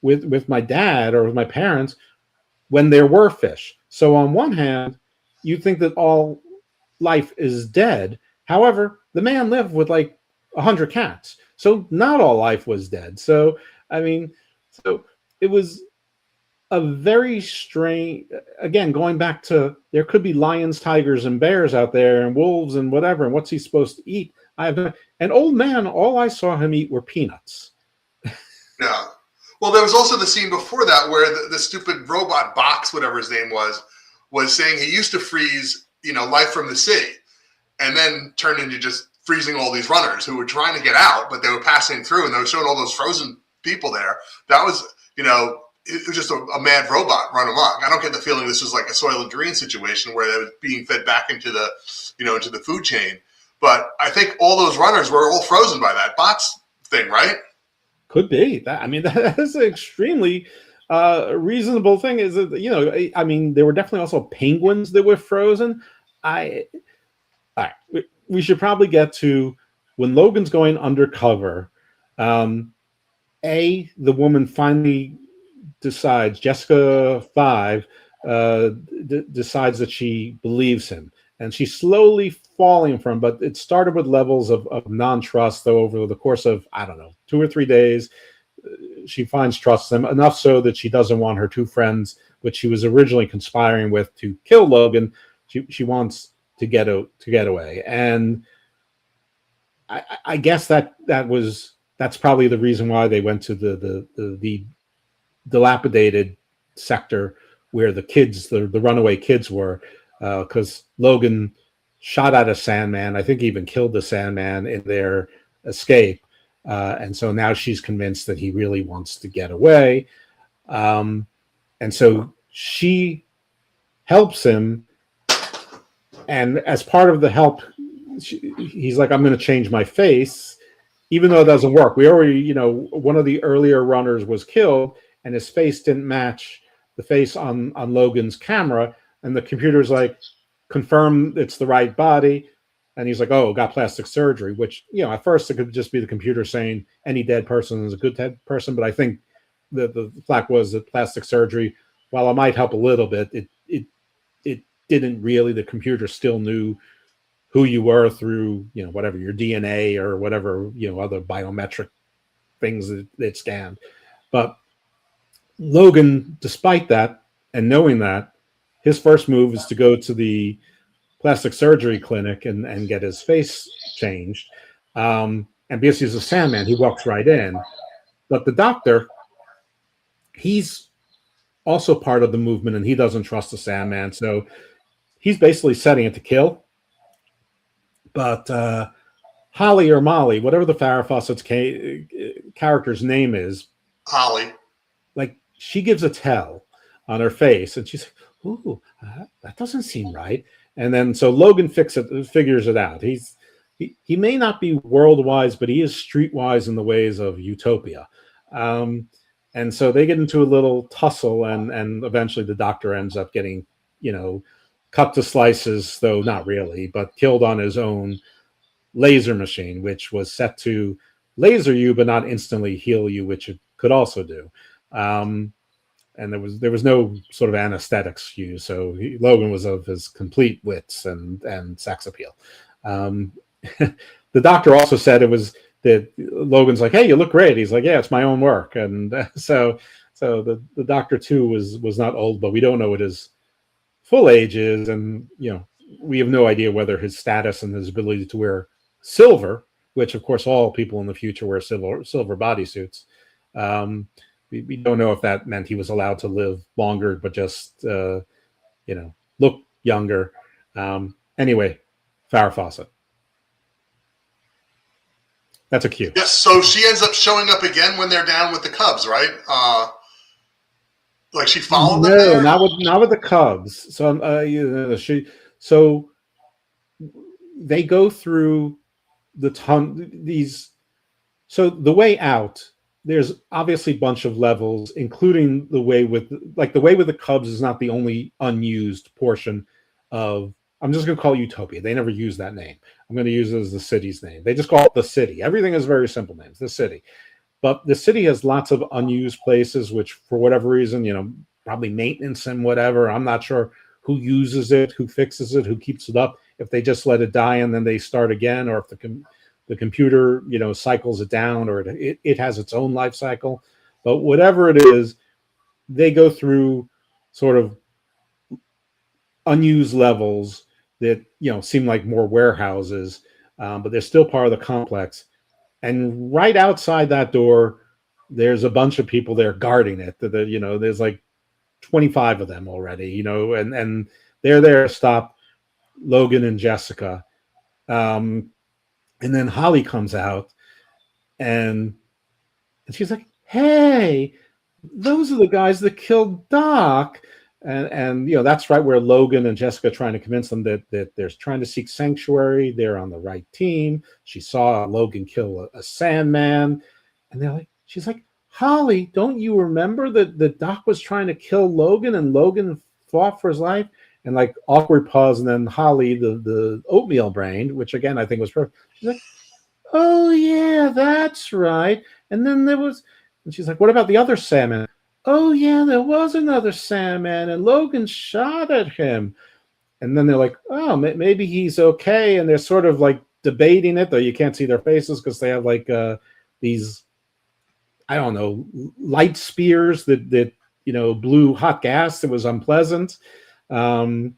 with my dad or with my parents when there were fish. So on one hand, you think that all life is dead. However, the man lived with like 100 cats. So not all life was dead. So, I mean, so it was a very strange, again, going back to, there could be lions, tigers, and bears out there and wolves and whatever. And what's he supposed to eat? An Old Man, all I saw him eat were peanuts. Yeah. Well, there was also the scene before that where the stupid robot Box, whatever his name was saying he used to freeze, life from the sea, and then turned into just freezing all these runners who were trying to get out, but they were passing through, and they were showing all those frozen people there. That was, it was just a mad robot run amok. I don't get the feeling this was like a Soylent Green situation where they were being fed back into the, into the food chain. But I think all those runners were all frozen by that Box thing, right? Could be. That is extremely reasonable thing is that, you know, I mean, there were definitely also penguins that were frozen. I All right, we should probably get to when Logan's going undercover. Um, the woman finally decides, Jessica 5 decides that she believes him, and she's slowly falling from. But it started with levels of non-trust, though. Over the course of, I don't know, 2 or 3 days, she finds trust in him enough so that she doesn't want her two friends, which she was originally conspiring with, to kill Logan. She wants to get away, and I guess that's probably the reason why they went to the dilapidated sector where the kids, the runaway kids were, because Logan shot at a Sandman. I think he even killed the Sandman in their escape. And so now she's convinced that he really wants to get away. And so she helps him. And as part of the help, he's like, I'm going to change my face, even though it doesn't work. We already, you know, one of the earlier runners was killed, and his face didn't match the face on Logan's camera. And the computer's like, confirm it's the right body. And he's like, oh, got plastic surgery, which, you know, at first it could just be the computer saying any dead person is a good dead person. But I think the fact was that plastic surgery, while it might help a little bit, it didn't really. The computer still knew who you were through, you know, whatever, your DNA or whatever, you know, other biometric things that it scanned. But Logan, despite that, and knowing that, his first move is to go to the plastic surgery clinic and get his face changed. And because he's a Sandman, he walks right in. But the doctor, he's also part of the movement, and he doesn't trust the Sandman. So he's basically setting it to kill. But Holly or Molly, whatever the Farrah Fawcett's character's name is, Holly, like, she gives a tell on her face, and she's like, "Ooh, that doesn't seem right." And then so Logan figures it out. He may not be world wise, but he is streetwise in the ways of Utopia. And so they get into a little tussle, and eventually the doctor ends up getting, you know, cut to slices, though not really, but killed on his own laser machine, which was set to laser you but not instantly heal you, which it could also do. And there was no sort of anesthetics used, so Logan was of his complete wits and sex appeal. The doctor also said it was that Logan's like, "Hey, you look great." He's like, "Yeah, it's my own work." And so the doctor too was not old, but we don't know what his full age is, and you know, we have no idea whether his status and his ability to wear silver, which of course all people in the future wear silver bodysuits. We don't know if that meant he was allowed to live longer, but just you know, look younger. Anyway, Farrah Fawcett. That's a cue. Yes, so she ends up showing up again when they're down with the Cubs, right? Like she followed them there? not with the Cubs. So so they go through these. So the way out, there's obviously a bunch of levels, including the way with the Cubs is not the only unused portion of. I'm just going to call it Utopia. They never use that name. I'm going to use it as the city's name. They just call it the city. Everything is very simple names. The city. But the city has lots of unused places, which for whatever reason, you know, probably maintenance and whatever. I'm not sure who uses it, who fixes it, who keeps it up. If they just let it die and then they start again, or if the computer, you know, cycles it down, or it has its own life cycle. But whatever it is, they go through sort of unused levels that, you know, seem like more warehouses, but they're still part of the complex. And right outside that door, there's a bunch of people there guarding it. You know, there's like 25 of them already, you know, and they're there to stop Logan and Jessica. And then Holly comes out, and she's like, "Hey, those are the guys that killed Doc." And you know, that's right where Logan and Jessica are trying to convince them that they're trying to seek sanctuary. They're on the right team. She saw Logan kill a Sandman, and she's like, Holly, don't you remember that Doc was trying to kill Logan and Logan fought for his life? And like awkward pause, and then Holly, the oatmeal brain, which again I think was perfect. She's like, oh yeah, that's right. And then and she's like, what about the other Sandman? Oh yeah, there was another Sandman, and Logan shot at him. And then they're like, oh, maybe he's okay. And they're sort of like debating it, though you can't see their faces because they have like these, I don't know, light spears that blew hot gas. It was unpleasant. And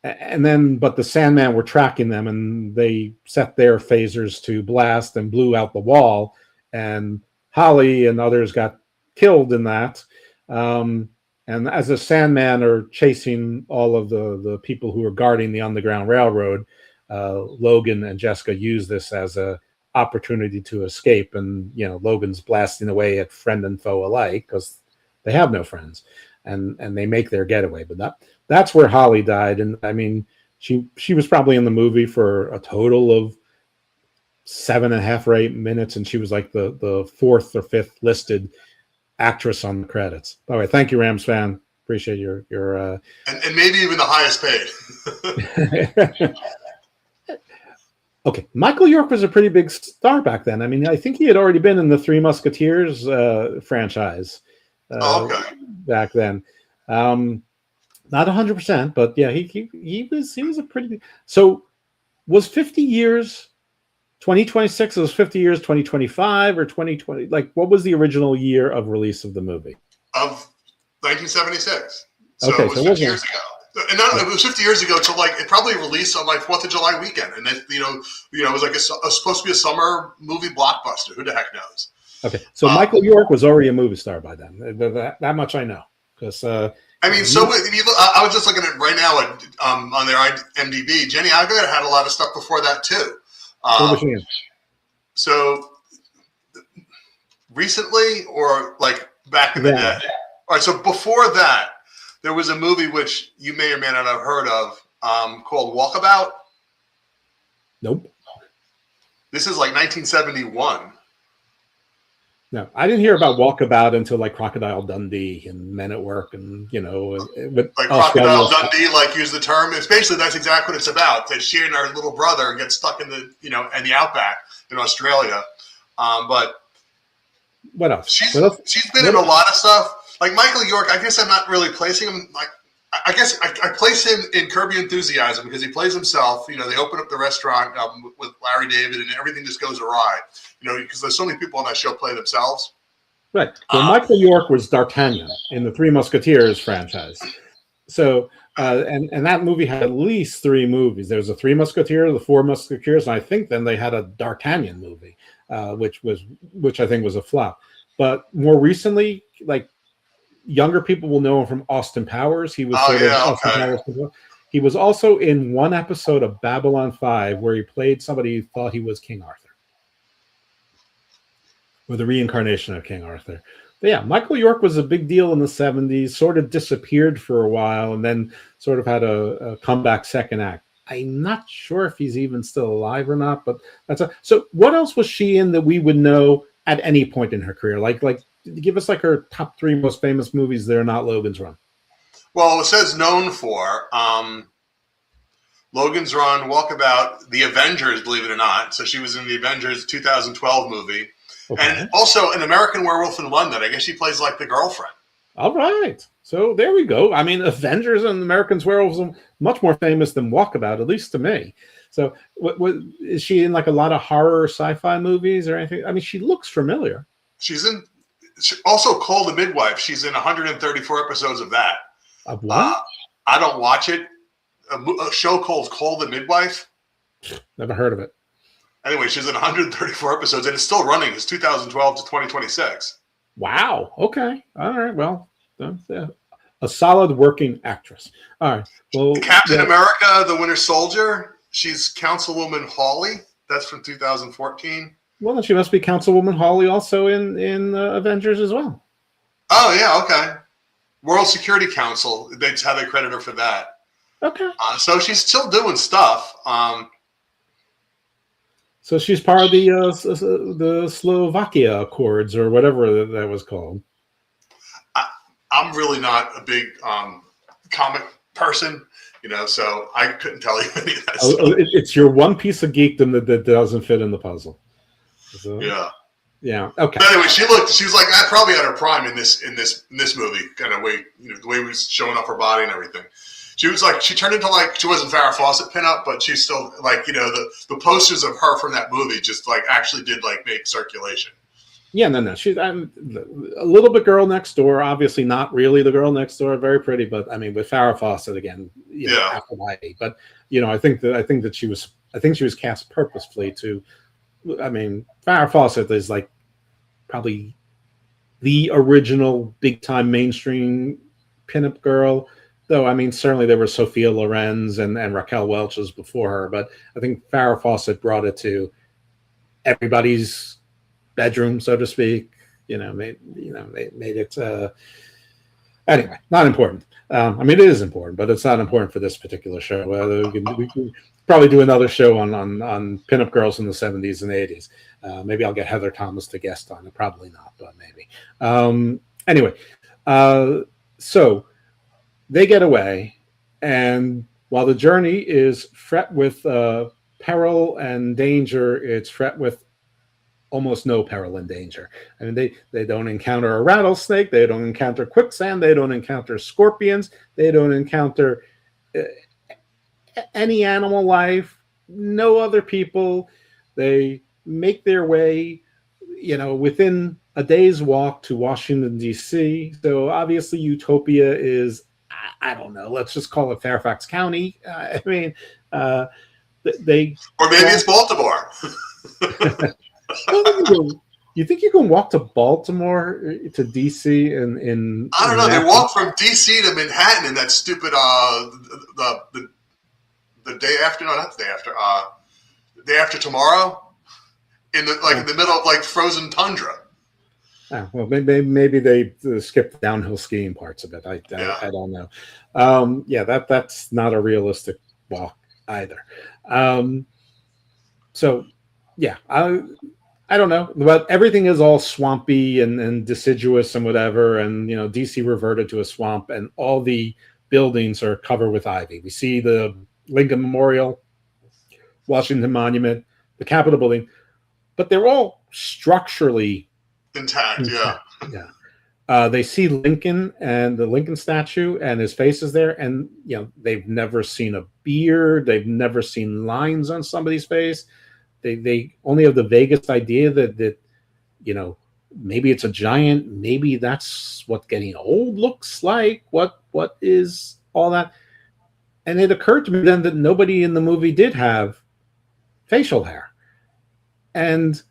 then, but the Sandman were tracking them, and they set their phasers to blast and blew out the wall. And Holly and others got killed in that. And as the Sandman are chasing all of the people who are guarding the Underground Railroad, Logan and Jessica use this as a opportunity to escape. And Logan's blasting away at friend and foe alike because they have no friends, and they make their getaway. But that's where Holly died. And I mean, she was probably in the movie for a total of 7.5 or 8 minutes, and she was like the fourth or fifth listed actress on the credits. By the way, thank you, Rams fan. Appreciate your and maybe even the highest paid. Okay, Michael York was a pretty big star back then. I mean, I think he had already been in the Three Musketeers franchise back then. Not 100%, but yeah, he was a pretty big. So was 50 years 2026? It was 50 years 2025 or 2020? Like, what was the original year of release of the movie? Of 1976. So okay, it was 50 years ago. And it was 50 years ago to like it probably released on like 4th of July weekend, and then it was like supposed to be a summer movie blockbuster. Who the heck knows? Okay, so Michael York was already a movie star by then. That much I know, because I mean, so if you look, I was just looking at right now on their IMDb. Jenny Aguilar had a lot of stuff before that too. So recently, or like back in the day. All right, so before that, there was a movie which you may or may not have heard of called Walkabout. Nope. This is like 1971. No, I didn't hear about Walkabout until like Crocodile Dundee and Men at Work, and like Crocodile Dundee, like use the term. It's basically that's exactly what it's about. That she and her little brother get stuck in the in the outback in Australia. But what else? She's been in a lot of stuff. Like Michael York, I guess I'm not really placing him. Like I guess I place him in Curb Your Enthusiasm because he plays himself. They open up the restaurant with Larry David, and everything just goes awry. Because there's so many people on that show play themselves. Right. Well, Michael York was D'Artagnan in the Three Musketeers franchise. So, and that movie had at least 3 movies. There was a Three Musketeers, the Four Musketeers, and I think then they had a D'Artagnan movie, which I think was a flop. But more recently, like younger people will know him from Austin Powers. He was Austin Powers. He was also in one episode of Babylon 5 where he played somebody who thought he was King Arthur. Or the reincarnation of King Arthur. But yeah, Michael York was a big deal in the 70s, sort of disappeared for a while, and then sort of had a comeback second act. I'm not sure if he's even still alive or not, but so what else was she in that we would know at any point in her career? Like give us like her top 3 most famous movies that are not Logan's Run. Well, it says known for Logan's Run, Walkabout, The Avengers, believe it or not. So she was in the Avengers 2012 movie. Okay. And also an American Werewolf in London. I guess she plays like the girlfriend. All right. So there we go. I mean, Avengers and American Werewolves are much more famous than Walkabout, at least to me. So what is she in like a lot of horror sci-fi movies or anything? I mean, she looks familiar. She's also Call the Midwife. She's in 134 episodes of that. Of what? I don't watch it. A show called Call the Midwife. Never heard of it. Anyway, she's in 134 episodes, and it's still running. It's 2012 to 2026. Wow. Okay. All right. Well, a solid working actress. All right. Well, Captain America, the Winter Soldier. She's Councilwoman Hawley. That's from 2014. Well, then she must be Councilwoman Hawley also in Avengers as well. Oh, yeah. Okay. World Security Council. That's how they credit her for that. Okay. So she's still doing stuff. So she's part of the Slovakia Accords or whatever that was called. I'm really not a big comic person, so I couldn't tell you any of that stuff. It's your one piece of geekdom that doesn't fit in the puzzle. So, yeah. Okay. But anyway, she was like probably at her prime in this movie, kind of way, the way we was showing off her body and everything. She was like, she turned into like, she wasn't Farrah Fawcett pinup, but she's still like, the posters of her from that movie just like actually did like make circulation. Yeah, no. She's a little bit girl next door. Obviously, not really the girl next door. Very pretty, but I mean, with Farrah Fawcett again, after Heidi. But I think that she was cast purposefully to. I mean, Farrah Fawcett is like probably the original big time mainstream pinup girl. Though I mean, certainly there were Sophia Loren's and Raquel Welch's before her, but I think Farrah Fawcett brought it to everybody's bedroom, so to speak. Made it. Anyway, not important. I mean, it is important, but it's not important for this particular show. We can probably do another show on pinup girls in the 70s and 80s. Maybe I'll get Heather Thomas to guest on it. Probably not, but maybe. Anyway, so they get away, and while the journey is fraught with peril and danger, it's fraught with almost no peril and danger. I mean, they don't encounter a rattlesnake, they don't encounter quicksand, they don't encounter scorpions, they don't encounter any animal life, no other people. They make their way, within a day's walk to Washington, D.C. So obviously Utopia is, I don't know, let's just call it Fairfax County. I mean, they... Or maybe it's Baltimore. You think you can walk to Baltimore to DC in I don't know. They walk from DC to Manhattan in that stupid the day after. No, not the day after. The day after tomorrow, in the middle of like frozen tundra. Well, maybe they skipped the downhill skiing parts of it. I don't know. That's not a realistic walk either. So yeah, I don't know, but everything is all swampy and deciduous and whatever. And, DC reverted to a swamp and all the buildings are covered with ivy. We see the Lincoln Memorial, Washington Monument, the Capitol building, but they're all structurally intact. Yeah. They see Lincoln and the Lincoln statue and his face is there. And, they've never seen a beard. They've never seen lines on somebody's face. They only have the vaguest idea that maybe it's a giant, maybe that's what getting old looks like. What is all that? And it occurred to me then that nobody in the movie did have facial hair. And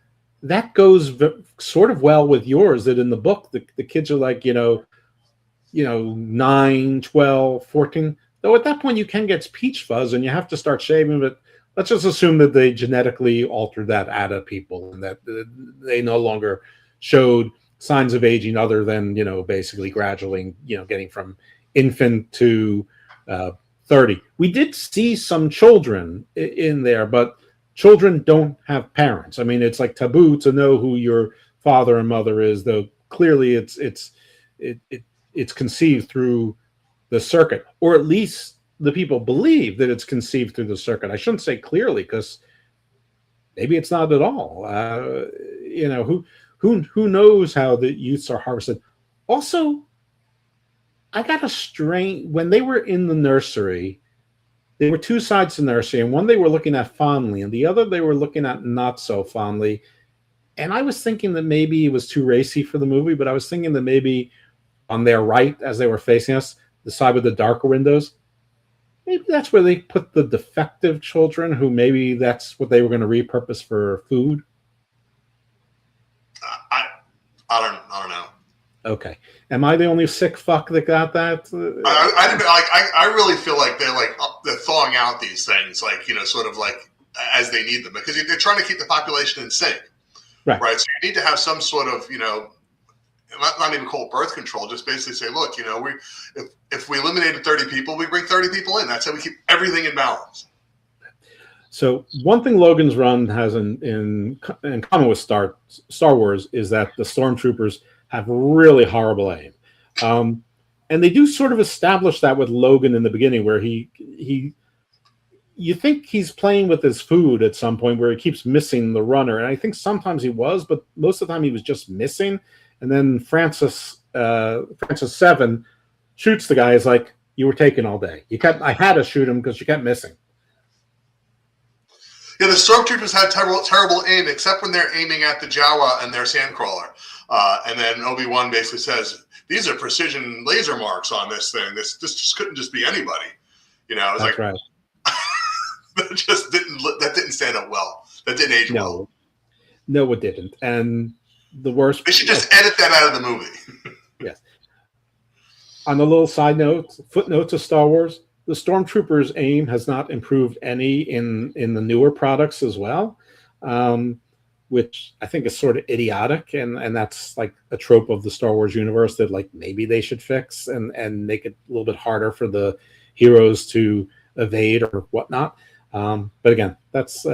that goes sort of well with yours, that in the book, the kids are like, 9, 12, 14. Though at that point you can get peach fuzz and you have to start shaving, but let's just assume that they genetically altered that out of people and that they no longer showed signs of aging other than, basically gradually, getting from infant to 30. We did see some children in there, but children don't have parents. I mean, it's like taboo to know who your father and mother is, though clearly it's conceived through the circuit, or at least the people believe that it's conceived through the circuit. I shouldn't say clearly because maybe it's not at all. Who knows how the youths are harvested? Also, I got a strange, when they were in the nursery, there were two sides to the nursery, and one they were looking at fondly, and the other they were looking at not so fondly. And I was thinking that maybe it was too racy for the movie, but I was thinking that maybe on their right, as they were facing us, the side with the darker windows, maybe that's where they put the defective children, who maybe that's what they were going to repurpose for food. I don't know. Okay, am I the only sick fuck that got that? I really feel like they're thawing out these things, sort of like as they need them, because they're trying to keep the population in sync, right? So you need to have some sort of not even call it birth control, just basically say, look, if we eliminated 30 people, we bring 30 people in. That's how we keep everything in balance. So one thing Logan's Run has in common with Star Wars is that the stormtroopers have really horrible aim, and they do sort of establish that with Logan in the beginning, where he you think he's playing with his food at some point where he keeps missing the runner, and I think sometimes he was, but most of the time he was just missing. And then Francis 7 shoots the guy. Is like, you were taking all day. I had to shoot him because you kept missing. Yeah, the stormtroopers had terrible aim, except when they're aiming at the Jawa and their sandcrawler. And then Obi-Wan basically says, "These are precision laser marks on this thing. This just couldn't just be anybody." You know, it's That's like, right. that didn't stand up well. That didn't age well. No, it didn't. And the worst. They should just edit that out of the movie. Yes. On a little side note, footnote to Star Wars, the stormtroopers' aim has not improved any in the newer products as well, which I think is sort of idiotic, and that's like a trope of the Star Wars universe that like maybe they should fix and make it a little bit harder for the heroes to evade or whatnot. But again, that's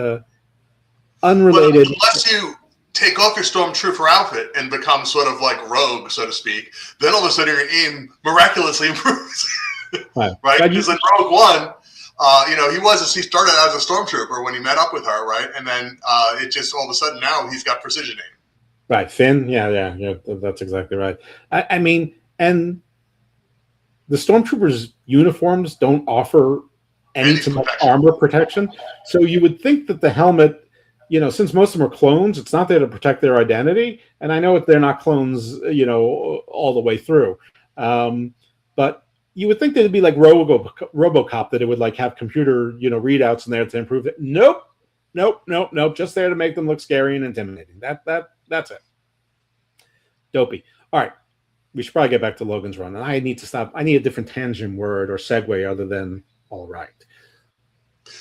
unrelated. But unless you take off your stormtrooper outfit and become sort of like Rogue, so to speak, then all of a sudden your aim miraculously improves. Right? Because in Rogue One, he started out as a stormtrooper when he met up with her, right? And then it just all of a sudden now he's got precision aim. Right, Finn. Yeah, that's exactly right. I mean, and the stormtroopers' uniforms don't offer any armor protection, so you would think that the helmet, since most of them are clones, it's not there to protect their identity. And I know they're not clones, all the way through, but you would think that it'd be like RoboCop, that it would like have computer, readouts in there to improve it. Nope. Just there to make them look scary and intimidating. That's it. Dopey. All right. We should probably get back to Logan's Run. And I need to stop. I need a different tangent word or segue other than all right.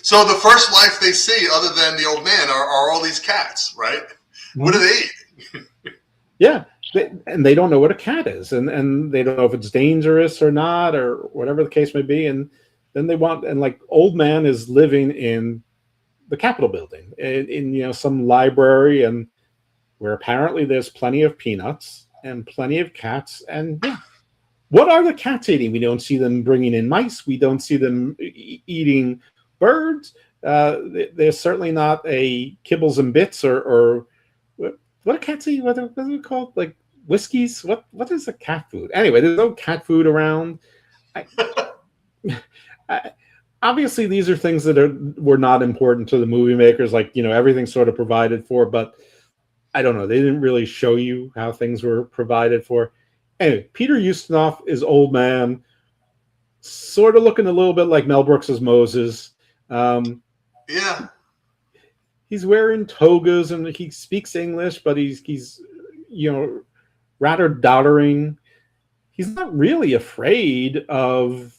So the first life they see, other than the old man, are all these cats, right? Mm-hmm. What do they eat? Yeah. And they don't know what a cat is, and they don't know if it's dangerous or not, or whatever the case may be. And then old man is living in the Capitol building in some library, and where apparently there's plenty of peanuts and plenty of cats. And yeah, what are the cats eating? We don't see them bringing in mice. We don't see them eating birds. There's certainly not a kibbles and bits or what do cats eat? What are they called? Like whiskeys? What is a cat food? Anyway, there's no cat food around. Obviously, these are things that were not important to the movie makers. Like, everything's sort of provided for, but I don't know. They didn't really show you how things were provided for. Anyway, Peter Ustinov is old man, sort of looking a little bit like Mel Brooks as Moses. Yeah. He's wearing togas and he speaks English, but he's rather doddering. He's not really afraid of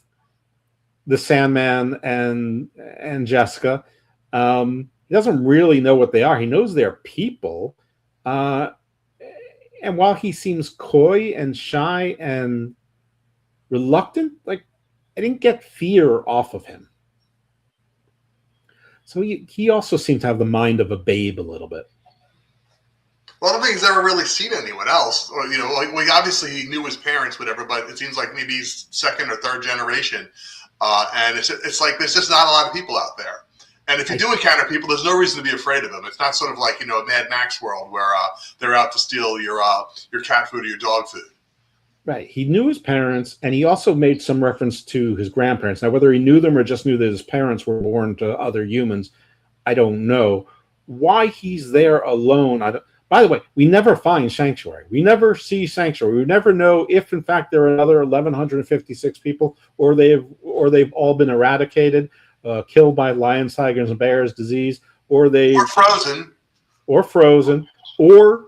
the Sandman and Jessica. He doesn't really know what they are. He knows they're people. And while he seems coy and shy and reluctant, like, I didn't get fear off of him. So he also seemed to have the mind of a babe a little bit. Well, I don't think he's ever really seen anyone else. Or, obviously he knew his parents, whatever, but it seems like maybe he's second or third generation. And it's like there's just not a lot of people out there. And if you do encounter people, there's no reason to be afraid of them. It's not sort of like, a Mad Max world where they're out to steal your cat food or your dog food. Right. He knew his parents, and he also made some reference to his grandparents. Now, whether he knew them or just knew that his parents were born to other humans, I don't know. Why he's there alone, by the way, we never find Sanctuary. We never see Sanctuary. We never know if, in fact, there are another 1,156 people, or they've all been eradicated, killed by lions, tigers, and bears, disease, or frozen, or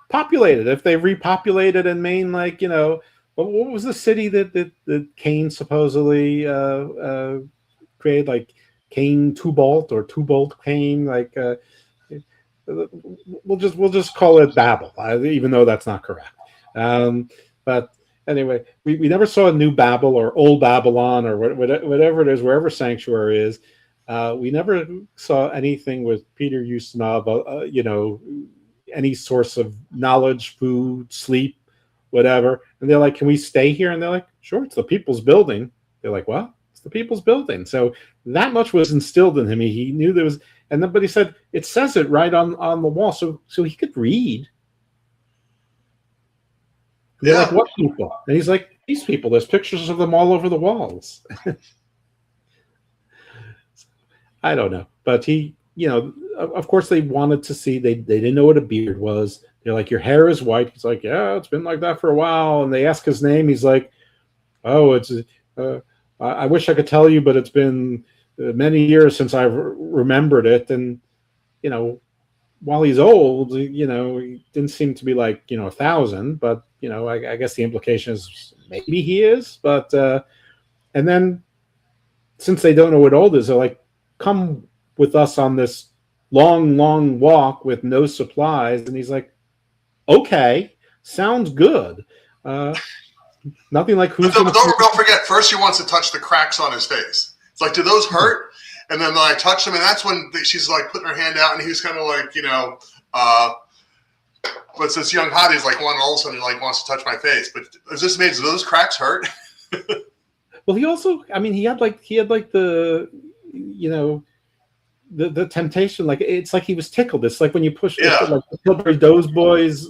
populated. If they've repopulated and made, like, what was the city that Kane supposedly created, like Kane Tubalt or Tubalt Kane, like we'll just call it Babel, even though that's not correct. But anyway, we never saw a new Babel or old Babylon or whatever it is, wherever Sanctuary is. We never saw anything with Peter Ustinov, any source of knowledge, food, sleep, whatever. And they're like, can we stay here? And they're like, sure, it's the people's building. They're like, well, it's the people's building. So that much was instilled in him. He knew there was, and then, but he said, it says it right on the wall. So he could read. They're like, what people? And he's like, these people. There's pictures of them all over the walls. I don't know. But he, of course they wanted to see, they didn't know what a beard was. They're like, your hair is white. He's like, yeah, it's been like that for a while. And they ask his name. He's like, oh, it's, I wish I could tell you, but it's been many years since I've remembered it. And, while he's old, he didn't seem to be like, 1,000, but, I guess the implication is maybe he is. But, and then since they don't know what old is, they're like, come with us on this long, long walk with no supplies. And he's like, okay, sounds good. Nothing like who's don't forget, first he wants to touch the cracks on his face. It's like, do those hurt? And then I touch them, and that's when she's like putting her hand out, and he's kind of like, what's this young hottie? He's like, one all of a sudden he like wants to touch my face. But is this made? Do those cracks hurt? Well, he also, he had the, the temptation, like it's like he was tickled. It's like when you push like the Pillsbury Doughboys,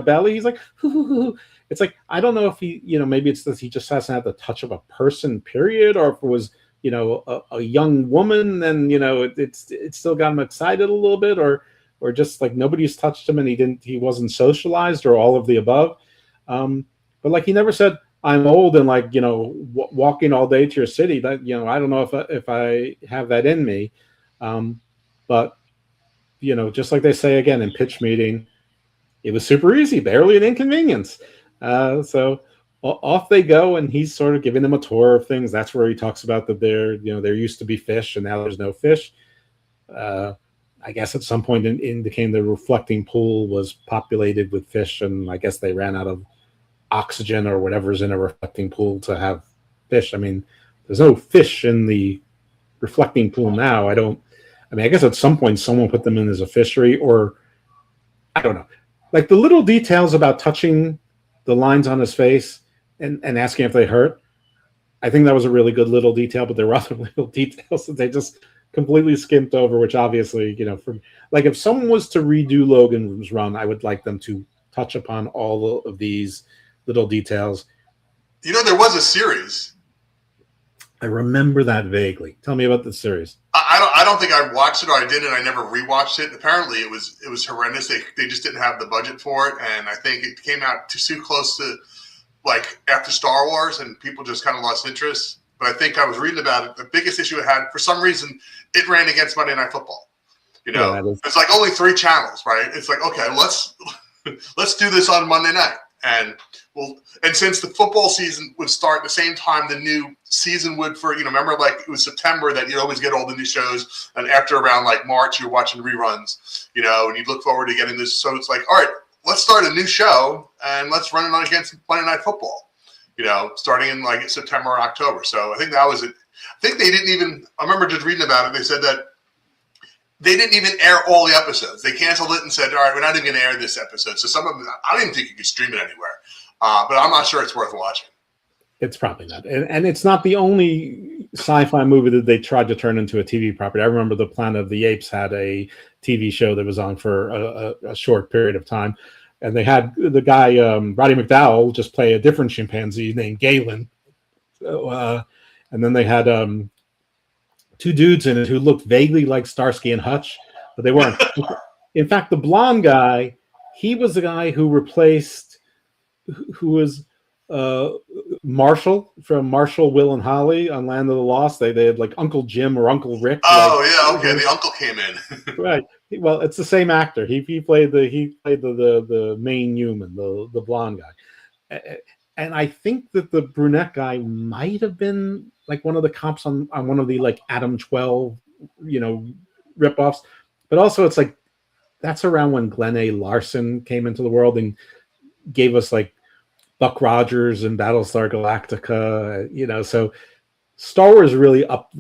belly. He's like, hoo. It's like, I don't know if he, maybe it's that he just hasn't had the touch of a person, period, or if it was, a young woman, and it's still got him excited a little bit, or just like nobody's touched him and he wasn't socialized, or all of the above. But like he never said, I'm old and like, walking all day to your city. That, I don't know if I have that in me. But, just like they say again in pitch meeting, it was super easy, barely an inconvenience. So off they go, and he's sort of giving them a tour of things. That's where he talks about that there used to be fish and now there's no fish. I guess at some point indicating the reflecting pool was populated with fish, and I guess they ran out of oxygen or whatever's in a reflecting pool to have fish. There's no fish in the reflecting pool now. I guess at some point someone put them in as a fishery, or I don't know. Like the little details about touching the lines on his face and asking if they hurt. I think that was a really good little detail, but there were other little details that they just completely skimped over, which obviously, like if someone was to redo Logan's Run, I would like them to touch upon all of these little details. There was a series. I remember that vaguely. Tell me about the series. I don't think I watched it, or I did, and I never rewatched it. Apparently, it was horrendous. They just didn't have the budget for it, and I think it came out too close to like after Star Wars, and people just kind of lost interest. But I think I was reading about it. The biggest issue it had, for some reason, it ran against Monday Night Football. It's like only 3 channels, right? It's like, okay, let's do this on Monday night. And since the football season would start the same time the new season would for, remember like it was September that you'd always get all the new shows. And after around like March, you're watching reruns, and you'd look forward to getting this. So it's like, all right, let's start a new show and let's run it on against Monday Night Football, starting in like September or October. So I think that was it. I think they didn't even, I remember just reading about it. They said that they didn't even air all the episodes. They canceled it and said, all right, we're not even going to air this episode. So some of them, I don't even think you could stream it anywhere. But I'm not sure it's worth watching. It's probably not. And it's not the only sci-fi movie that they tried to turn into a TV property. I remember the Planet of the Apes had a TV show that was on for a short period of time. And they had the guy, Roddy McDowell, just play a different chimpanzee named Galen. So, and then they had 2 dudes in it who looked vaguely like Starsky and Hutch, but they weren't. In fact, the blonde guy, he was the guy who replaced, who was Marshall from Marshall, Will and Holly on Land of the Lost. They had like Uncle Jim or Uncle Rick. Oh, yeah, okay. The uncle came in. Right. Well, it's the same actor. He played the main human, the blonde guy. And I think that the brunette guy might have been like one of the cops on one of the like Adam 12, ripoffs. But also it's like that's around when Glenn A. Larson came into the world and gave us like Buck Rogers and Battlestar Galactica, so Star Wars really up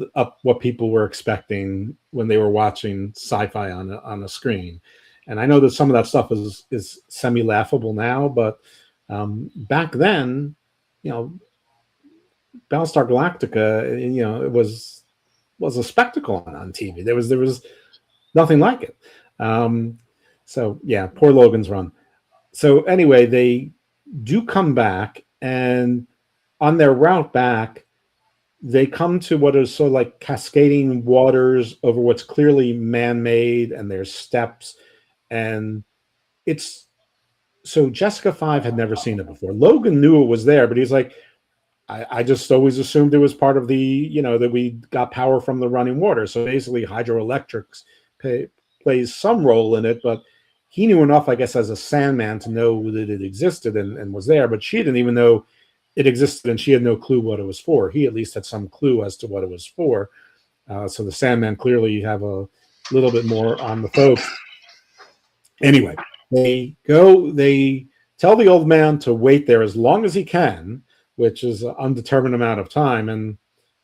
what people were expecting when they were watching sci-fi on a screen. And I know that some of that stuff is semi laughable now, but back then, you know, Battlestar Galactica, it was a spectacle on TV. There was nothing like it. Um, so yeah, poor Logan's Run. So anyway, they do come back, and on their route back, they come to what is sort of like cascading waters over what's clearly man-made, and there's steps, and it's so Jessica Five had never seen it before. Logan knew it was there, but he's like, I just always assumed it was part of that we got power from the running water. So basically, hydroelectrics plays some role in it, but he knew enough, I guess, as a Sandman to know that it existed and was there. But she didn't even know it existed, and she had no clue what it was for. He at least had some clue as to what it was for. So the Sandman clearly have a little bit more on the folks. Anyway, they tell the old man to wait there as long as he can, which is an undetermined amount of time. And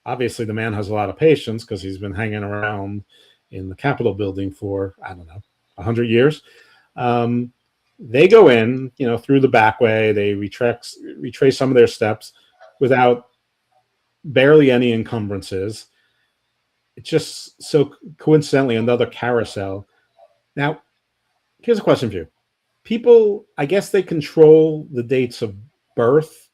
obviously the man has a lot of patience because he's been hanging around in the Capitol building for, I don't know, 100 years. They go in, through the back way. They retrace some of their steps without barely any encumbrances. It's just so coincidentally another carousel. Now, here's a question for you. People, I guess they control the dates of birth,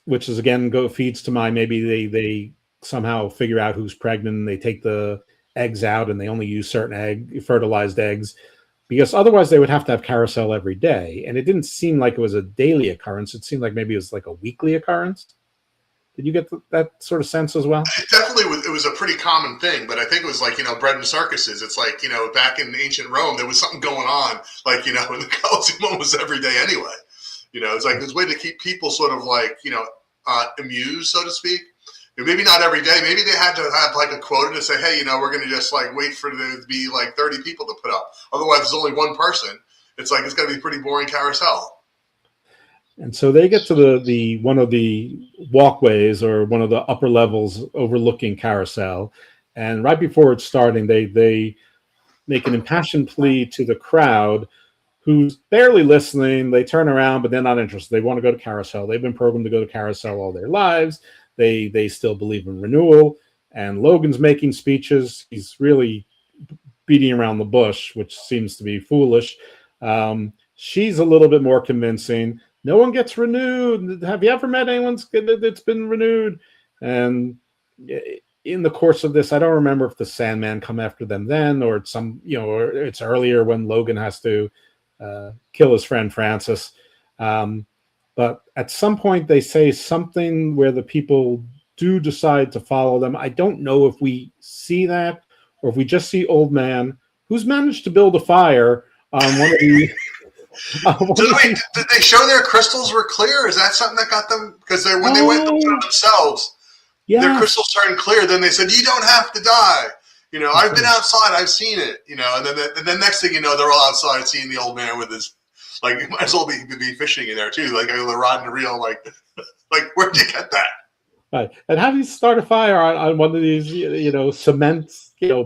which is again feeds to my maybe they somehow figure out who's pregnant and they take the eggs out and they only use certain fertilized eggs, because otherwise they would have to have carousel every day. And it didn't seem like it was a daily occurrence. It seemed like maybe it was like a weekly occurrence. Did you get that sort of sense as well? It definitely was. It was a pretty common thing, but I think it was like, bread and circuses. It's like, back in ancient Rome, there was something going on, like, in the Colosseum almost every day anyway. It's like this way to keep people sort of like, amused, so to speak. And maybe not every day. Maybe they had to have like a quota to say, hey, we're going to just like wait for there to be like 30 people to put up. Otherwise, there's only one person. It's like, it's going to be pretty boring carousel. And so they get to the one of the walkways or one of the upper levels overlooking carousel. And right before it's starting, they make an impassioned plea to the crowd who's barely listening. They turn around, but they're not interested. They want to go to carousel. They've been programmed to go to carousel all their lives. They still believe in renewal. And Logan's making speeches. He's really beating around the bush, which seems to be foolish. She's a little bit more convincing. No one gets renewed. Have you ever met anyone that's been renewed? And in the course of this, I don't remember if the Sandman come after them then, or it's or it's earlier when Logan has to kill his friend Francis. But at some point they say something where the people do decide to follow them. I don't know if we see that or if we just see Old Man, who's managed to build a fire on one of the... Did they show their crystals were clear? Is that something that got them? Because when they went to themselves, their crystals turned clear. Then they said, "You don't have to die." I've been outside. I've seen it. And then next thing you know, they're all outside seeing the old man with his, like, you might as well be fishing in there too, like the rod and reel. Like where'd you get that? Right. And how do you start a fire on one of these, cement,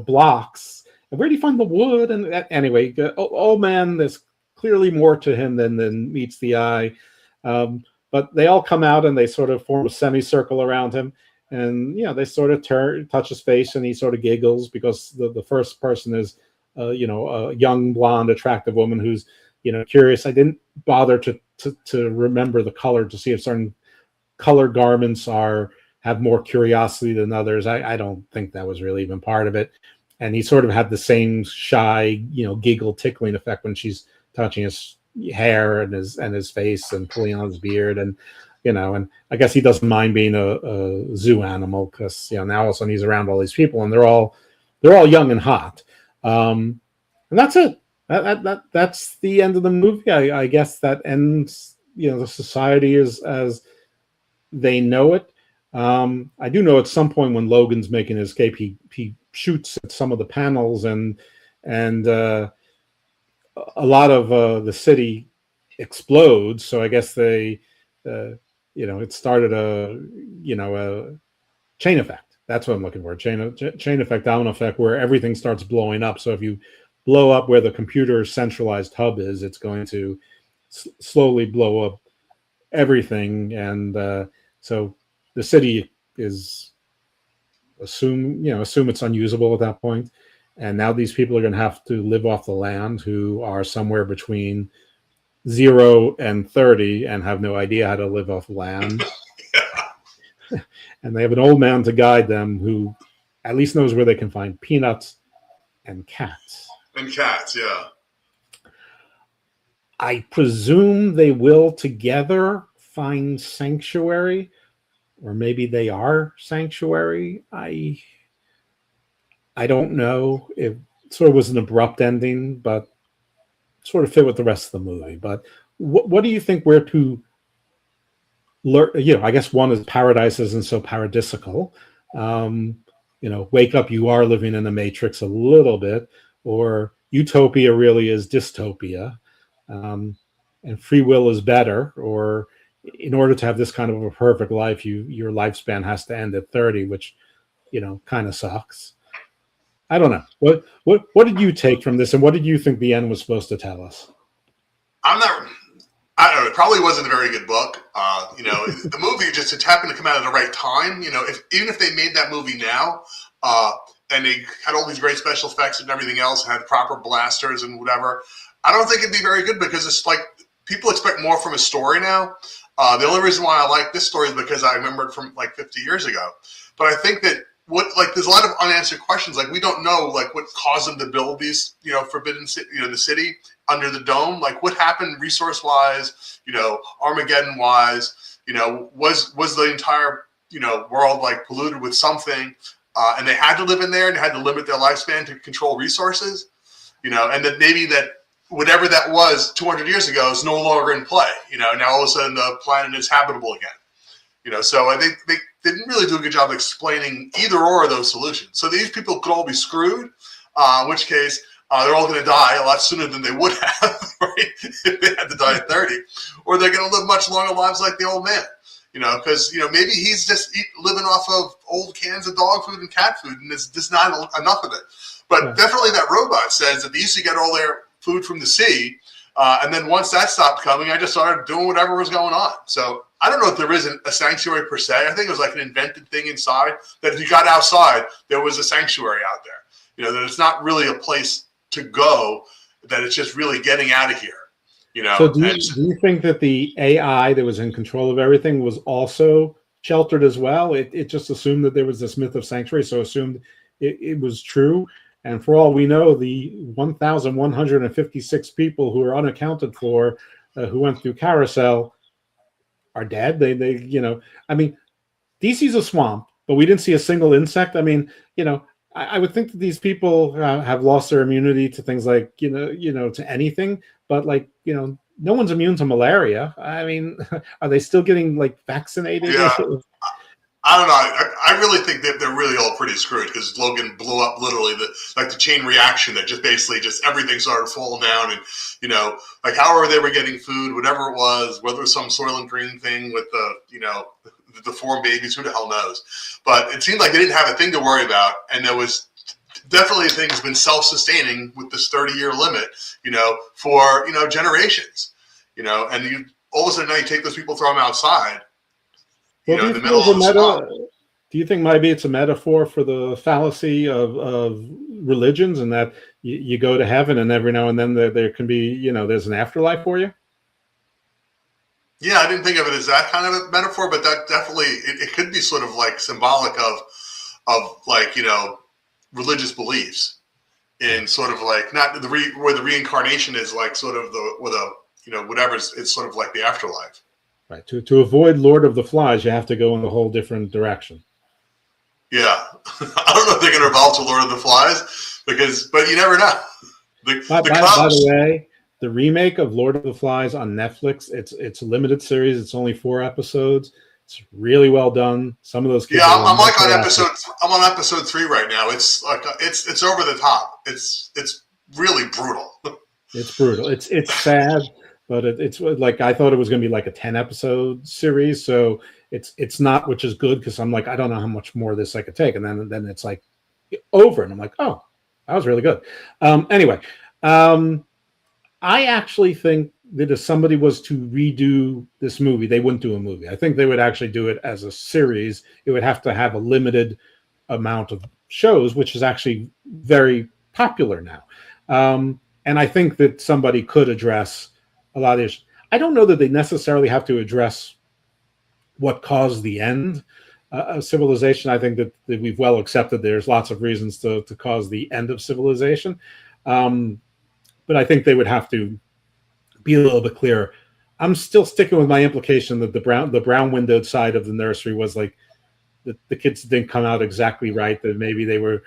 blocks? And where do you find the wood? And anyway, old man, there's clearly more to him than meets the eye. But they all come out and they sort of form a semicircle around him. And, they sort of touch his face and he sort of giggles because the first person is, a young, blonde, attractive woman who's, curious. I didn't bother to remember the color to see if certain color garments have more curiosity than others. I don't think that was really even part of it. And he sort of had the same shy, giggle tickling effect when she's touching his hair and his face and pulling on his beard, and and I guess he doesn't mind being a zoo animal because now all of a sudden he's around all these people and they're all young and hot, and that's it. That's the end of the movie. I guess that ends the society as they know it. I do know at some point when Logan's making his escape, he shoots at some of the panels and a lot of the city explodes. So I guess they, it started a chain effect. That's what I'm looking for. Chain effect, domino effect, where everything starts blowing up. So if you blow up where the computer's centralized hub is, it's going to slowly blow up everything. And so the city is assume it's unusable at that point. And now these people are going to have to live off the land who are somewhere between 0 and 30 and have no idea how to live off land. And they have an old man to guide them who at least knows where they can find peanuts and cats. And cats, yeah. I presume they will together find sanctuary, or maybe they are sanctuary. I don't know. It sort of was an abrupt ending, but sort of fit with the rest of the movie. But what do you think we're to learn? I guess one is paradise isn't so paradisical. Wake up, you are living in a matrix a little bit, or utopia really is dystopia, and free will is better, or in order to have this kind of a perfect life, your lifespan has to end at 30, which, kind of sucks. I don't know. What did you take from this, and what did you think the end was supposed to tell us? I don't know. It probably wasn't a very good book. The movie just happened to come out at the right time. Even if they made that movie now, and they had all these great special effects and everything else, and had proper blasters and whatever, I don't think it'd be very good, because it's like people expect more from a story now. The only reason why I like this story is because I remember it from like 50 years ago. But I think that there's a lot of unanswered questions. Like, we don't know what caused them to build these, forbidden city, the city under the dome. Like, what happened resource wise, Armageddon wise, was the entire, world polluted with something, and they had to live in there and had to limit their lifespan to control resources, and that maybe that whatever that was 200 years ago is no longer in play. Now all of a sudden the planet is habitable again. So I think they didn't really do a good job explaining either or of those solutions. So these people could all be screwed, in which case they're all going to die a lot sooner than they would have, right, if they had to die at 30. Or they're going to live much longer lives like the old man, because, maybe he's just living off of old cans of dog food and cat food, and there's just not enough of it. But definitely that robot says that they used to get all their food from the sea, and then once that stopped coming, I just started doing whatever was going on. So I don't know if there is a sanctuary per se. I think it was like an invented thing inside, that if you got outside, there was a sanctuary out there. That it's not really a place to go, that it's just really getting out of here. So do you think that the AI that was in control of everything was also sheltered as well? It just assumed that there was this myth of sanctuary, so assumed it was true. And for all we know, the 1,156 people who are unaccounted for, who went through Carousel, are dead. DC's a swamp, but we didn't see a single insect. I would think that these people have lost their immunity to things like, to anything, but no one's immune to malaria. Are they still getting vaccinated? Yeah. I don't know. I really think that they're really all pretty screwed, because Logan blew up literally the chain reaction that just basically everything started falling down, and however they were getting food, whatever it was, whether it was some Soylent Green thing with the the deformed babies, who the hell knows? But it seemed like they didn't have a thing to worry about, and there was definitely a thing that's been self-sustaining with this 30-year limit, for generations, and you all of a sudden now you take those people, throw them outside. Well, in the middle of the swamp. Do you think maybe it's a metaphor for the fallacy of religions, and that you go to heaven and every now and then there can be, there's an afterlife for you? Yeah, I didn't think of it as that kind of a metaphor, but that definitely, it could be sort of symbolic of religious beliefs, in sort of not where the reincarnation is sort of whatever, it's sort of like the afterlife. Right. To avoid Lord of the Flies, you have to go in a whole different direction. Yeah. I don't know if they're going to evolve to Lord of the Flies, but you never know. By the way, the remake of Lord of the Flies on Netflix, it's a limited series. It's only 4 episodes. It's really well done. Some of those kids. Yeah, I'm on episode 3 right now. It's it's over the top. It's really brutal. It's brutal. It's sad. But it's I thought it was going to be a 10-episode series, so it's not, which is good because I'm like, I don't know how much more of this I could take, and then it's like over, and I'm like, oh, that was really good. Anyway, I actually think that if somebody was to redo this movie, they wouldn't do a movie. I think they would actually do it as a series. It would have to have a limited amount of shows, which is actually very popular now. And I think that somebody could address a lot of issues. I don't know that they necessarily have to address what caused the end of civilization. I think that we've well accepted there's lots of reasons to cause the end of civilization. But I think they would have to be a little bit clearer. I'm still sticking with my implication that the brown windowed side of the nursery was like the kids didn't come out exactly right, that maybe they were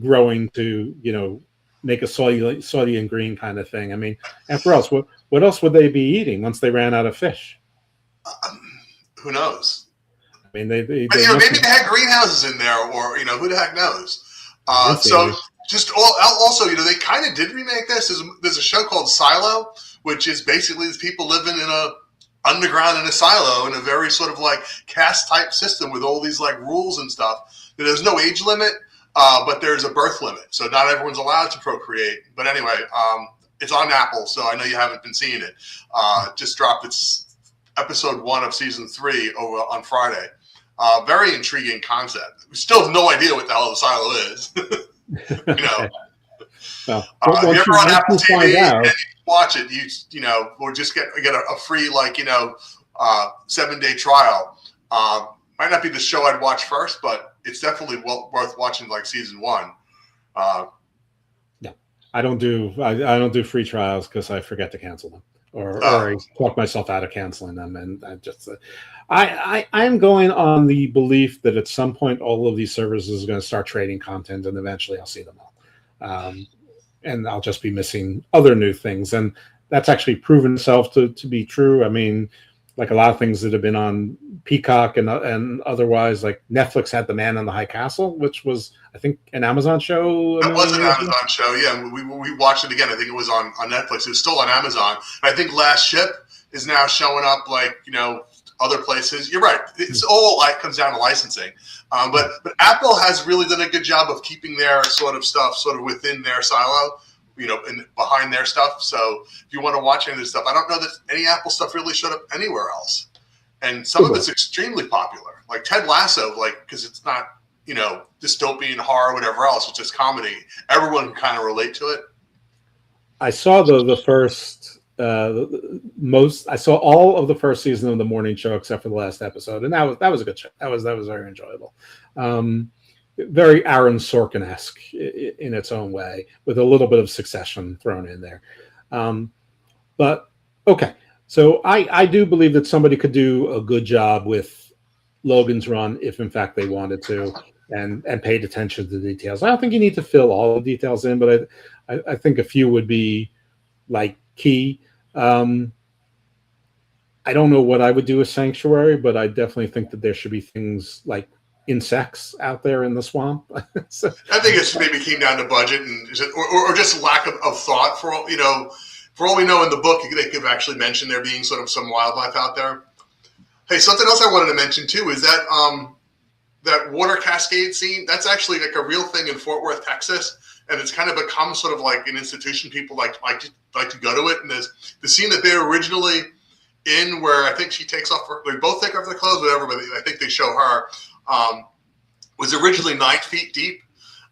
growing to, make a soy and green kind of thing. I mean, after all, what else would they be eating once they ran out of fish? Who knows? I mean, they maybe they had greenhouses in there, or who the heck knows? So just also, they kind of did remake this. There's a show called Silo, which is basically people living in a underground in a silo in a very sort of like caste type system with all these like rules and stuff. There's no age limit, but there's a birth limit, so not everyone's allowed to procreate. But anyway, it's on Apple, so I know you haven't been seeing it. Just dropped its episode 1 of season 3 over on Friday. Very intriguing concept. We still have no idea what the hell the silo is. Well, if you're ever on Apple TV and you watch it, or just get a free 7-day trial. Might not be the show I'd watch first, but it's definitely worth watching, like season 1. Yeah, I don't do free trials because I forget to cancel them, or I talk myself out of canceling them, and I'm going on the belief that at some point all of these services are going to start trading content, and eventually I'll see them all. And I'll just be missing other new things. And that's actually proven itself to be true. I mean, like a lot of things that have been on Peacock and otherwise, like Netflix had The Man in the High Castle, which was, I think, an Amazon show. It was an Amazon show, yeah. We watched it again. I think it was on Netflix. It was still on Amazon. I think Last Ship is now showing up other places. You're right. It's all comes down to licensing. But Apple has really done a good job of keeping their sort of stuff sort of within their silo, behind their stuff. So if you want to watch any of this stuff, I don't know that any Apple stuff really showed up anywhere else. And some of it's extremely popular, like Ted Lasso, because it's not, dystopian horror, whatever else. It's just comedy. Everyone can kind of relate to it. I saw the first. I saw all of the first season of the morning show except for the last episode, and that was a good show. That was very enjoyable. Very Aaron Sorkin-esque in its own way, with a little bit of Succession thrown in there. But okay, so I do believe that somebody could do a good job with Logan's Run if in fact they wanted to, and paid attention to the details. I don't think you need to fill all the details in, but I think a few would be key. I don't know what I would do with Sanctuary, but I definitely think that there should be things like insects out there in the swamp. So, I think it maybe came down to budget and or just lack of thought. For all we know in the book, they could have actually mentioned there being sort of some wildlife out there. Hey, something else I wanted to mention too is that that water cascade scene. That's actually a real thing in Fort Worth, Texas. And it's kind of become sort of like an institution. People like to go to it. And there's the scene that they were originally in, where I think she takes off. They both take off their clothes, whatever. But I think they show her was originally 9 feet deep,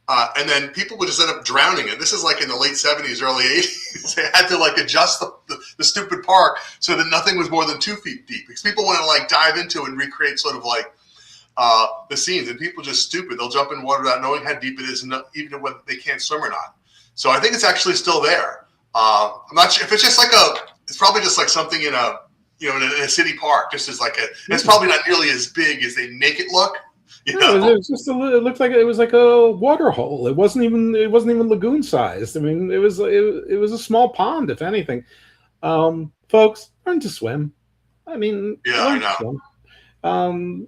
and then people would just end up drowning. And this is in the late 70s, early 80s. They had to adjust the stupid park so that nothing was more than 2 feet deep, because people want to dive into and recreate sort of the scenes, and people just stupid. They'll jump in water without knowing how deep it is, and even whether they can't swim or not. So I think it's actually still there. I'm not sure if it's just it's probably just something in a in a city park, just as it's probably not nearly as big as they make it look. It looked like it was like a water hole. It wasn't even lagoon sized. I mean, it was a small pond, if anything. Folks, learn to swim. I mean, yeah, I know.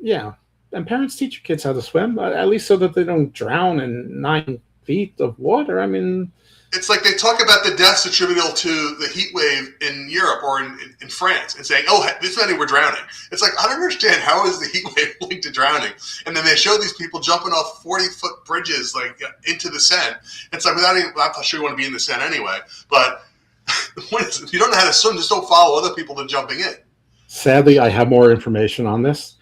Yeah, and parents teach your kids how to swim, at least so that they don't drown in 9 feet of water. I mean, it's like they talk about the deaths attributable to the heat wave in Europe or in France and saying, oh, this many were drowning. It's like, I don't understand, how is the heat wave linked to drowning? And then they show these people jumping off 40-foot bridges like into the Seine. It's like, without even, I'm not sure you want to be in the Seine anyway, but if you don't know how to swim, just don't follow other people to jumping in. Sadly, I have more information on this.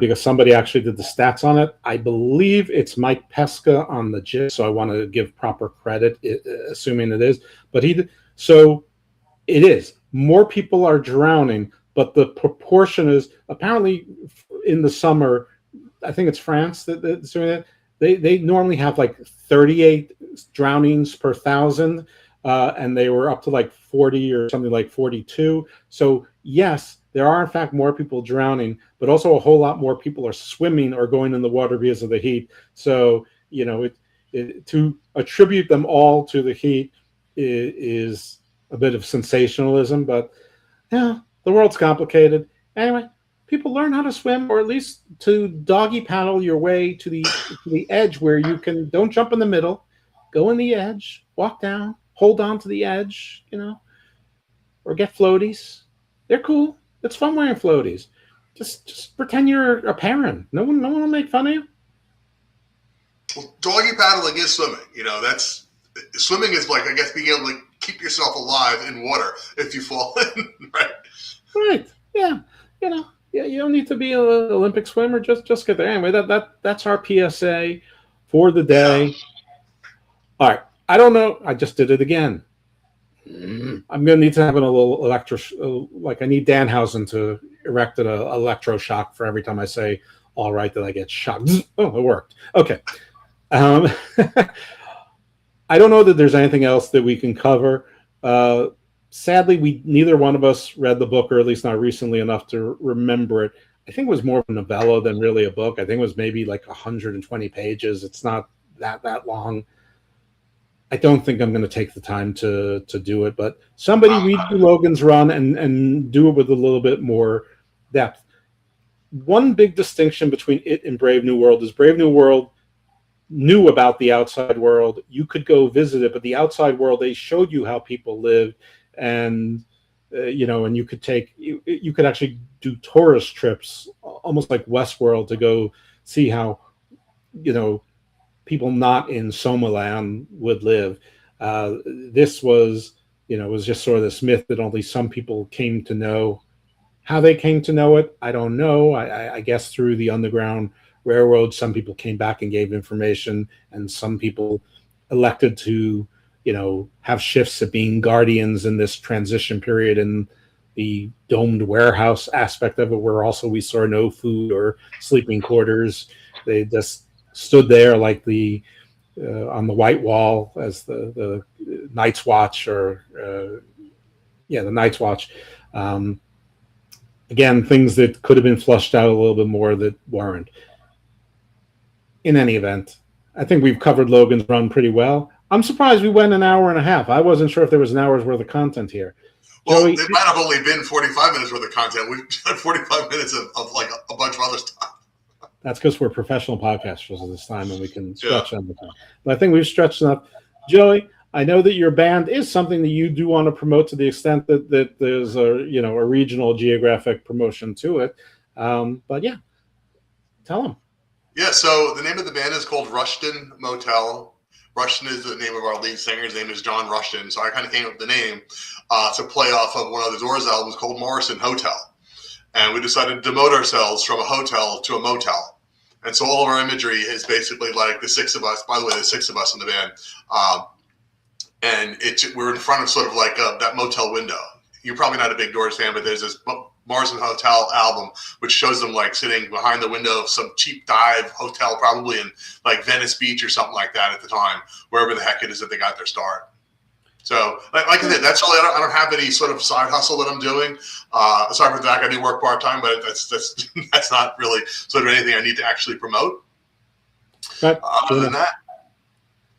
Because somebody actually did the stats on it. I believe it's Mike Pesca on the GIF, so I want to give proper credit, assuming it is. But so it is. More people are drowning, but the proportion is apparently in the summer. I think it's France that's doing it. They normally have like 38 drownings per 1,000, and they were up to like 40 or something like 42. So yes, there are, in fact, more people drowning, but also a whole lot more people are swimming or going in the water because of the heat. So, to attribute them all to the heat is a bit of sensationalism. But, yeah, the world's complicated. Anyway, people learn how to swim, or at least to doggy paddle your way to the edge where you don't jump in the middle, go in the edge, walk down, hold on to the edge, or get floaties. They're cool. It's fun wearing floaties. Just pretend you're a parent. No one will make fun of you. Well, doggy paddling is swimming. Swimming is like, I guess, being able to keep yourself alive in water if you fall in, right? Right. Yeah. You don't need to be an Olympic swimmer. Just get there. Anyway, that's our PSA for the day. Yeah. All right. I don't know. I just did it again. I'm going to need to have a little I need Danhausen to erect an electroshock for every time I say, all right, that I get shocked. Oh, it worked. Okay. I don't know that there's anything else that we can cover. Sadly, neither one of us read the book, or at least not recently enough to remember it. I think it was more of a novella than really a book. I think it was maybe like 120 pages. It's not that long. I don't think I'm going to take the time to do it, but somebody read Logan's Run and do it with a little bit more depth. One big distinction between it and Brave New World is Brave New World knew about the outside world. You could go visit it, but the outside world, they showed you how people lived, and and you could actually do tourist trips, almost like Westworld, to go see how people not in Somaland would live. This was, was just sort of this myth that only some people came to know. How they came to know it, I don't know. I guess through the Underground Railroad, some people came back and gave information, and some people elected to, have shifts of being guardians in this transition period in the domed warehouse aspect of it, where also we saw no food or sleeping quarters. They just stood there like on the White Wall as the Night's Watch, or the Night's Watch. Again, things that could have been flushed out a little bit more that weren't. In any event, I think we've covered Logan's Run pretty well. I'm surprised we went an hour and a half. I wasn't sure if there was an hour's worth of content here. Well, Joey, it might have only been 45 minutes worth of content. We've done 45 minutes of like a bunch of other stuff. That's because we're professional podcasters at this time, and we can stretch on the time. But I think we've stretched enough. Joey, I know that your band is something that you do want to promote to the extent that there's a regional geographic promotion to it. But yeah, tell them. Yeah, so the name of the band is called Rushton Motel. Rushton is the name of our lead singer. His name is John Rushton. So I kind of came up with the name to play off of one of the Doors albums called Morrison Hotel. And we decided to demote ourselves from a hotel to a motel. And so all of our imagery is basically like the six of us. By the way, there's six of us in the band. And we're in front of sort of like that motel window. You're probably not a big Doors fan, but there's this Morrison Hotel album, which shows them like sitting behind the window of some cheap dive hotel, probably in like Venice Beach or something like that at the time, wherever the heck it is that they got their start. So, like I said, that's really, I don't have any sort of side hustle that I'm doing. Aside from the fact I do work part-time, but that's not really sort of anything I need to actually promote. Right. Other than that,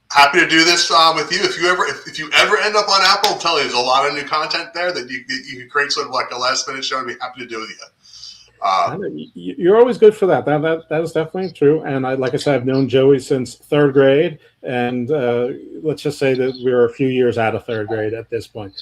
happy to do this with you. If you ever end up on Apple, I'm telling you, there's a lot of new content there that you can create sort of like a last-minute show. I'd be happy to do with you. You're always good for that. That is definitely true. And like I said, I've known Joey since third grade, and let's just say that we're a few years out of third grade at this point.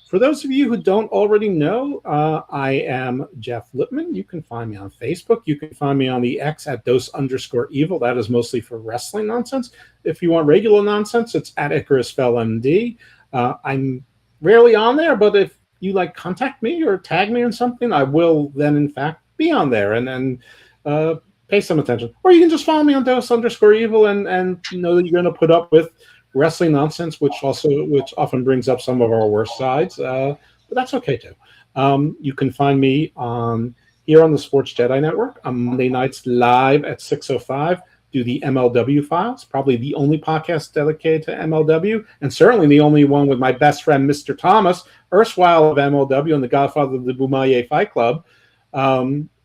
For those of you who don't already know, I am Jeff Lippman. You can find me on Facebook. You can find me on the X at dose_evil. That is mostly for wrestling nonsense. If you want regular nonsense, it's at IcarusFellMD. I'm rarely on there, but if you contact me or tag me on something, I will then in fact be on there and then pay some attention. Or you can just follow me on dose_evil and know that you're going to put up with wrestling nonsense, which often brings up some of our worst sides, but that's okay too. You can find me here on the Sports Jedi Network on Monday nights live at 6:05. Do the MLW Files, probably the only podcast dedicated to MLW, and certainly the only one with my best friend, Mr. Thomas, erstwhile of MLW and the godfather of the Boumaye Fight Club.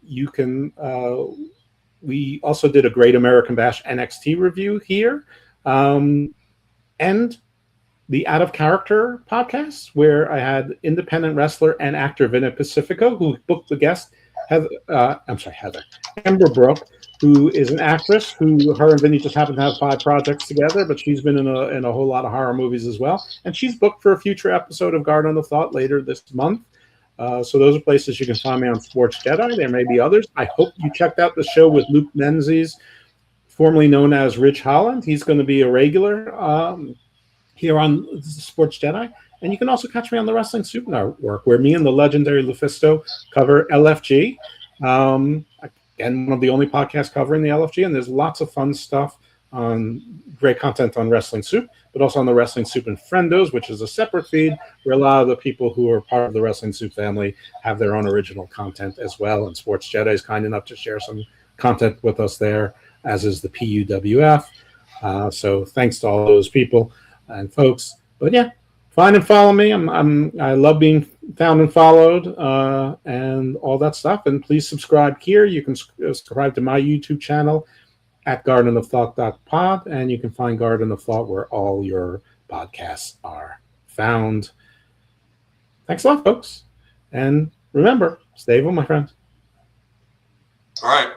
You can. We also did a Great American Bash NXT review here. And the Out of Character podcast, where I had independent wrestler and actor Vinny Pacifico, who booked the guest, Heather, Amber Brooke, who is an actress who her and Vinny just happen to have 5 projects together, but she's been in a whole lot of horror movies as well. And she's booked for a future episode of Garden of Thought later this month. So those are places you can find me on Sports Jedi. There may be others. I hope you checked out the show with Luke Menzies, formerly known as Rich Holland. He's going to be a regular here on Sports Jedi. And you can also catch me on the Wrestling Soup Network, where me and the legendary Lufisto cover LFG. Again, one of the only podcasts covering the LFG. And there's lots of fun stuff great content on Wrestling Soup, but also on the Wrestling Soup and Friendos, which is a separate feed where a lot of the people who are part of the Wrestling Soup family have their own original content as well. And Sports Jedi is kind enough to share some content with us there, as is the PUWF. So thanks to all those people and folks. But yeah, find and follow me. I love being found and followed and all that stuff. And please subscribe here. You can subscribe to my YouTube channel at gardenofthought.pod, and you can find Garden of Thought where all your podcasts are found. Thanks a lot, folks. And remember, stay evil, my friends. All right.